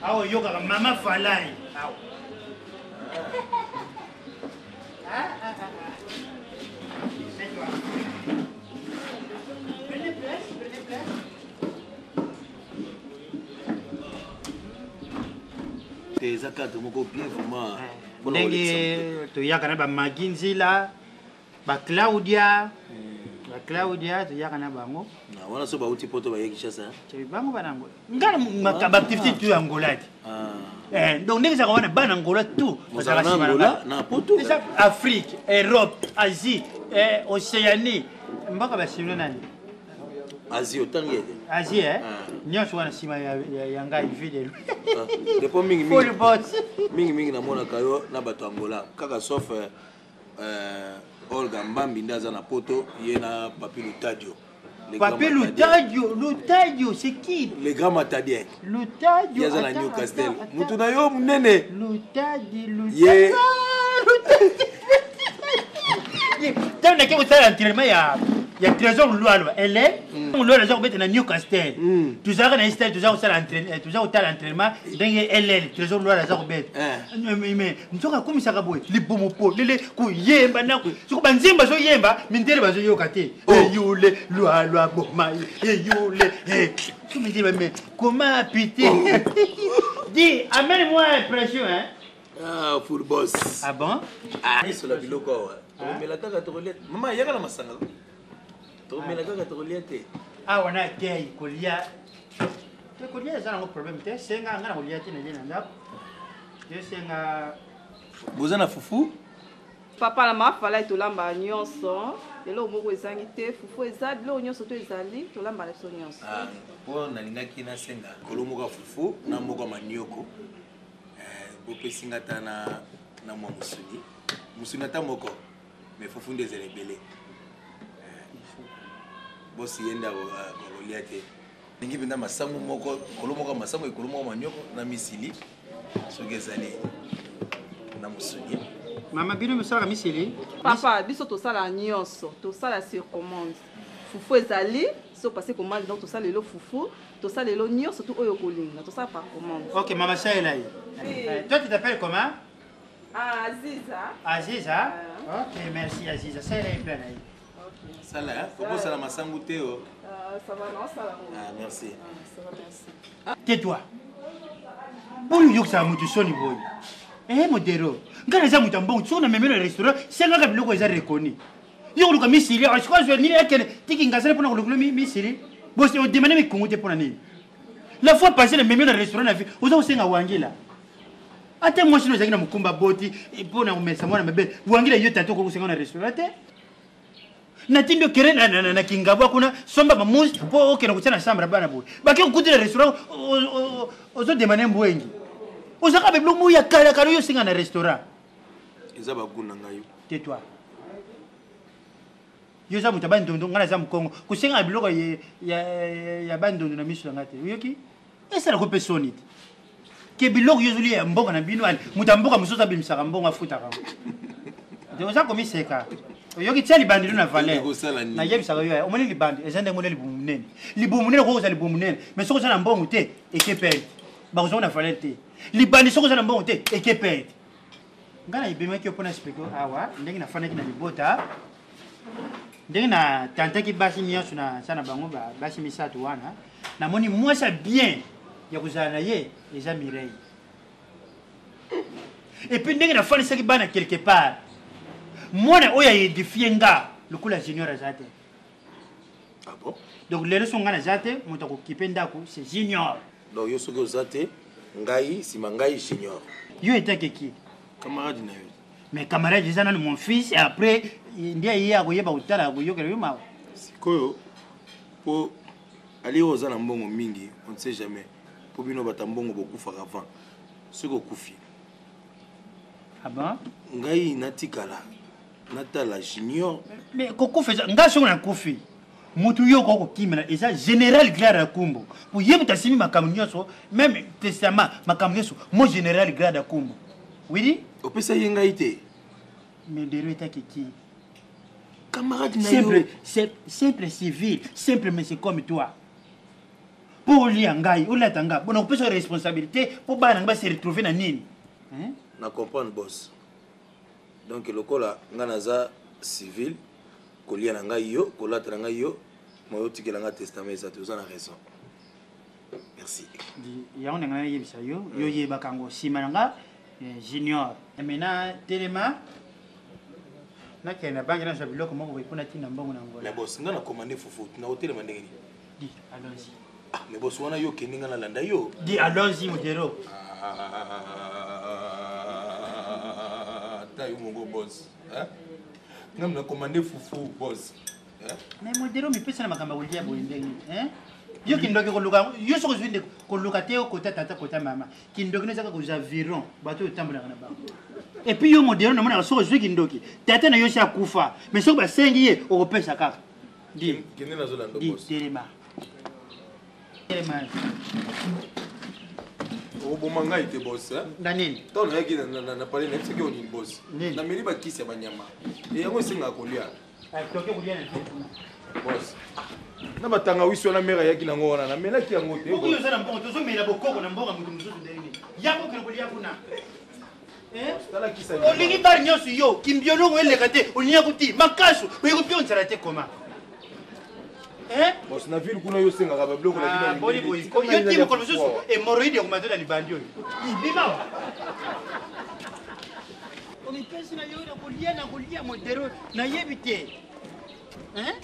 Awo yoga mama falai. Awo. Tes accords moko bien vraiment. Ndenge toyaka na ba Maginzila, ba Claudia, toyaka na bango. Na wana so ba uti poto ba yekishasa. Bango banango. Ngala makaba activité tu Angola. Donc ndenge ça wana bana Angola tout. Angola na poto. Déjà Afrique, Europe, Asie, Océanie. Mbaka ba sino nani? Asie otangi. Asie nyonso wana sima ya ngai video. Depo mingi mingi na mona kayo na bato Angola. Kaka sauf Olga Mbambi ndaza na poto ye na Papi Lutadio. Papi Lutadio c'est qui? Les grands matadiens. Lutadio yaza na Newcastle. Mutu na yo munene. Lutadio. Ye. Tant que vous avez entraînement il y a trésor Loualo. Elle est on doit les mettre dans Newcastle. Tu sais que stade tu sais l'entraînement donc elle est trésor Loualo les bête. Mais nous sommes comme ça kaboué. Les bomopo, les ku yemba na ku. Siko banzimba zo yemba, mindele bazo yokate. Yule Loualo bomai. Yule. Tu me dis mais comment piter? Dis amène-moi impression hein. Ah full boss. Ah bon? Ah c'est la biloko. Mais la taka troliette. Maman yaka na masanga. Mais la taka troliette. Ah on a gay kolia. Te kolia ça n'a pas problème. Te senga ngana kolia te na jena ndap. Te senga bozana fufu. Papa la ma fala etolamba nyonso. Lelo moko ezangi te fufu ezali lo nyonso to ezali tolamba la so nyonso. Ah po nalingaki na senga kolomo ka fufu na moko manioko. Bopesinga ta na mwa musuni. Musuni ta moko. Mais fufu ndezele belé. Bosi yenda goliate. Ningi binda masango moko kolomo ka masango ekolomo manioko na misili. Sogezali na musuni. Mama bino musala misili. Papa biso to sala nyonso, to sala sur commande. Fufu ezali, so passer commande donc to sala le fufu, to sala le nyonso to oyo kolinga, to sala par commande. OK, maman Shaila. Toi tu t'appelles comment? Aziza. Aziza? OK, merci Aziza. Ça est plein là. OK. Ça là, faut pas ça la masango teo. Ça va non, ça va. Ah merci. Ça va merci. Tais-toi. Bon yo ça mutu soni boy. Modero. Ngana za mutu mbongo tsona memelo restaurant, senga ka biloko eza reconnu. Yo luka misili, je crois que ni ekene tiki ngazale pona kulukulu misili. Boss on demande me kongote pona nini. La fois passée le memelo restaurant na vie, oza senga wangila. Ate moi sino zaki na mukumba boti, pona umesa mwana mebe. Wangila yo tato ko senga na restaurant te. Natindo kere na kingabwa kuna somba mamuzi po okena kutsana sambra bana boy. Baki ukutira restaurant ozo demande mbwengi. Ozaka beblo mu ya kala kala yo singa na restaurant. Eza bakuna ngayo. Tais-toi. Yo za muta bandondo ngana za mkongo. Kusinga biloko ya bandondo na misu ngate. Uyoki? Esa la ko personne. Ke biloko yo zuli ya mbongo na bino ali. Muta mboka musoza bimisaka mbongo afuta ka. De oza komiseka. Uyoki tsali bandilo na valeur. Na yebisaka yo. Omoni libandi ezande ngone libumunene. Libumunene ko za libumunene. Mais soko za na mbongo te ekepeli. Ba ko na valeur te. Libandi soko za na mbongo te ekepeli. Ngana ibema ki opona speko awa ndenge na fana ki na libota. Ndenge na tante ki basi nyonso na sana bango ba basi misatu wana. Na moni mwasa bien ya kuzala na ye eza Mireille. Et puis ndenge na fana saki bana quelque part. mwana oyo aédifie nga lokola junior aza te. Ah bon? Donc lelo so nga naza te moto akokipe ndako c'est junior. Donc yo soki oza te ngai nsima ngai junior. Yo etake ki? Camarade na yo. Mais camarade eza nanu mon fils et après ndia ye akoyeba kotala akoyokela yo mawa. Sikoyo po ali oza na mbongo mingi on ne sait jamais. Po bino batambongo bokufaka avant. Soki okufi. Ah bon? Ngai natikala natala junior. Mais kokufa nga so na kofi. Mutu yo ko kimela eza général grade akumbo. Pour yebu tasimi makambo nyonso même testament makambo nyonso mo général grade akumbo. Oui? Opesa yenga ite. Mais dero etake ki? Camarade na yo. Simple civil, simple mais c'est comme toi. Pour lui ngai ou la tanga, bon on peut se responsabilité pour bana nga se retrouver na nini. Hein? Na comprendre boss. Donc lokola nga naza civil kolia na ngai yo, kolata na ngai yo, moyo tikela nga testament ça tu as raison. Merci. Ya on nga yebisa yo, yo yeba kango simananga junior. Et maintenant Téléma na kena bangi na sabilo ko moko ipona tina mbongo na ngola. Mais boss nga na commander fufu, na hotel mandenge ni. Dis allons-y. Ah mais boss wana yo keninga na landa yo. Dis allons-y modero. Ta yo mongo boss. Hein? Ngam na commander fufu boss. Hein? Mais modero mi pesa na makamba ulia boindenge. Hein? Yo kindoki ko luka, yo so zwinde ko luka te ko tata ko ta mama. Kindoki ne zaka ko javiron, bato tambola na ba. Et puis yo modero na mona so zwiki kindoki. Tata na yo sha kufa. Mais so ba sengi ye o pesa kaka. Di kene na zolanda boss. Di Téléma. Téléma. O bomanga ite boss hein? Danini. Ton yaki na parler na tseki oni boss. Na meli ba kisi ba nyama. E yango singa kolia. Ay toke kulia na. Boss. Na batanga wiso na mera yaki nango wana na melaki yango te. Ko yo sana mbongo tozo mela bokoko na mbongo mutu muzuzu ndeni. Yako kele kulia kuna. Tala kisa. Olingi bar nyosu yo, kimbiolo ngwe lekate, olinya kuti makasu, ko yiko pion tsara te koma. Boss na ville kuna yo senga ka bloko la vida. Boli boy, ko yo timo ko mususu hemorrhoide ko matela libandi yo. Ibima. Oni pesi na yo na kulia modero na yebite. Hein?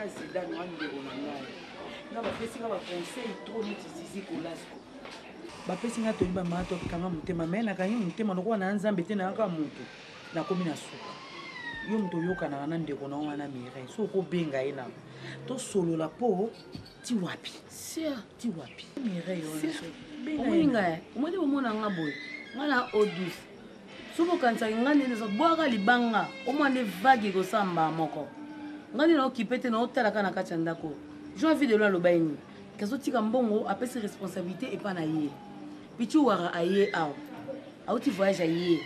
Zidane wana ndeko na ngai nga bapesi nga baconseil trop neti zizi kolasco bapesi nga toyi bamaka tokanga motema me nakangi motema lokola na nzambe te nayaka moto nakomi na suka yo moto oyokanaka na ndeko na wana Mireille so okobenga ye na tosolola mpo ti wapi ti wapi Mireille omoninga omoni omona nga boye nga na eau douce soki okanisaki nga ndeni bwaka libanga omwana evagi kosamba moko ngani na okipe te na otalaka na kati ya ndako jo envie de lo aloba ye nini kasi otika mbongo apesi responsabilité epa na ye pichi wara aye awa auti voyage aye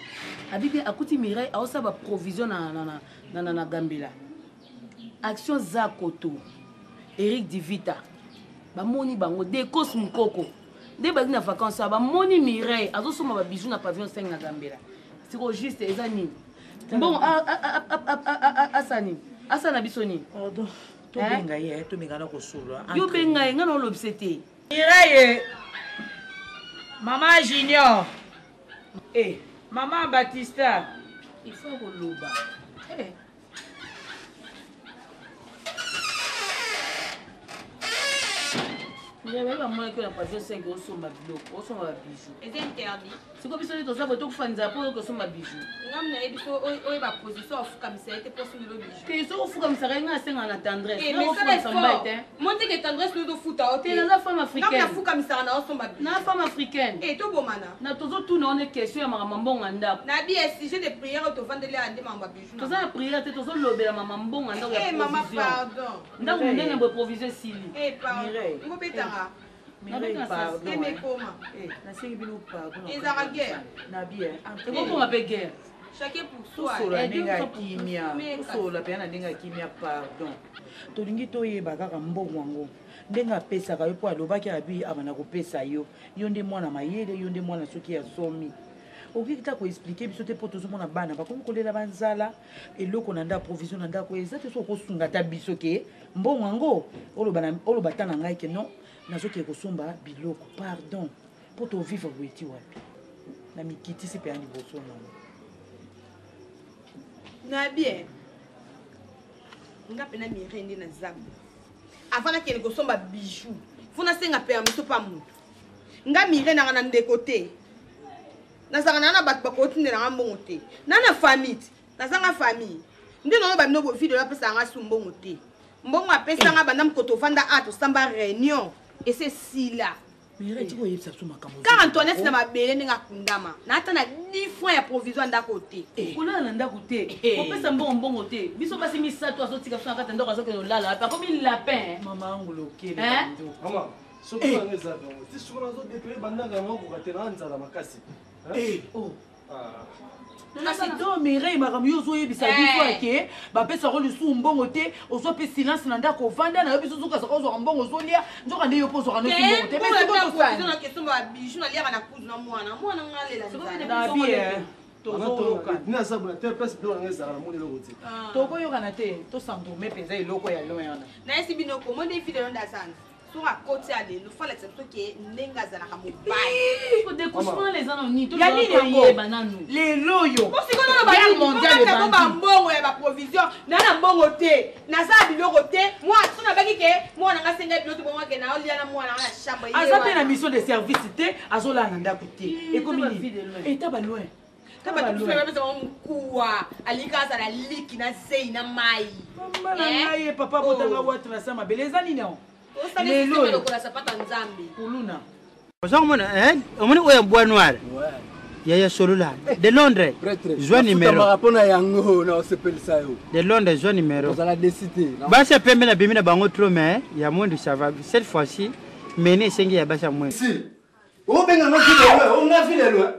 abibi akuti Mireille aosala baprovision na Gambela action za koto Eric Divita bamoni bango Dekos Mukoko nde bazi na vacances bamoni Mireille azosomba babijou na pavillon 5 na Gambela siko juste eza nini mbongo asa nini asa na biso nini pardon to benga ye to benga na kosolo yo benga ye nga na olobise te Mireille Maman Junior Maman Batista il faut koloba J'avais pas moins que la passion 5 euros sur ma bijoux. C'est interdit. C'est comme si on était au Fanza pour que sur ma bijoux. Non, mais il faut ma position comme ça, était pour sur le bijou. Que ça au fou comme ça, rien à 5 en tendresse. Mais ça va fort. Monter que tendresse le fou ta. T'es la femme africaine. Non, la fou comme ça, on a na femme africaine. Et tout bon mana. Na toujours tout non est question à maman bon anda. Na bi est sujet de prière au vendre les ande maman bijou. Tout ça prière, t'es toujours lobé la maman bon anda. Eh maman pardon. Nda on donne une provision sili. Eh pardon. nasengi bino ezaka guerre na bien ekokoma mpe guerre chacun pour soi tosola ndenge ya kimia tosola mpe na ndenge ya kimia pardon tolingi toyeba kaka mbongo yango ndenge apesaka yo mpo alobaki abi abana kopesa yo nde mwana mayele yo nde mwana soki ya somi okoki ta koexplike biso te mpo tozomona bana bakomi kolela banzala eloko na nda provision na ndako eza te so okosunga ta biso ke mbongo yango oloba ta na ngai ke non nazoki kosomba biloko pardon mpo tovivre boyeti wapi na mikitisi mpe ya liboso nango na bien nga pena mire nde na zambe avant nakende kosomba bijou fo nasenga permiso pa motu nga mire nanga na ndeko te nazaka na bato bakotindelanga mbongo te na famille te nazanga famille nde nango babino bovide bapesanga su mbongo te mbongo apesanga banda mokoto ofanda a tosamba réunion ese sila kaka antoinette na mabele ndenge akundama naata na 10 francs ya provision ndako te kolala na ndako te kopesa mbongo te biso basi misato azotika so na kati ya ndako azokende olala ape akomi lapin mama angolokele mama soki nanga eza dongo ti soki nazodeploye bandanga yango okoka te na nzala makasi kasi to Mireille makambo yo ozoyebisa biso ake bapesaka lisusu mbongo te ozwa mpe silence na ndako ovanda na yo biso ozokasaka ozwaka mbongo ozolia nzoka nde yo mpo ozwaka nosi mbongo te tokoyokana te tosandrome mpenza eloko ya loin wana nayesi bino komode fidelo ndasana soki akoti ya lelo falakisa biso ke ndenge azalaka mobayalelo lelo oyo bambongo ya baprovision na na mbongo te nasala biloko te so nabaki ke mwana nga senga biloko bomwake na olia na mwana nga na chambre aza mpe na mission de service te azolala na ndako te ekomi eta baloin mokuwa alika azala liki na sei na mai mbala ngai papa botanga watu na sa mabele eza nini ao omoni oyo bois noir yaya solula de Londres zwa numéro de Londres zwa numéro basi pembe na bimi na bango trop mais ya mwindu ça va cette fois-ci mene esengi ya basi ya mwindu obenga nga vile loin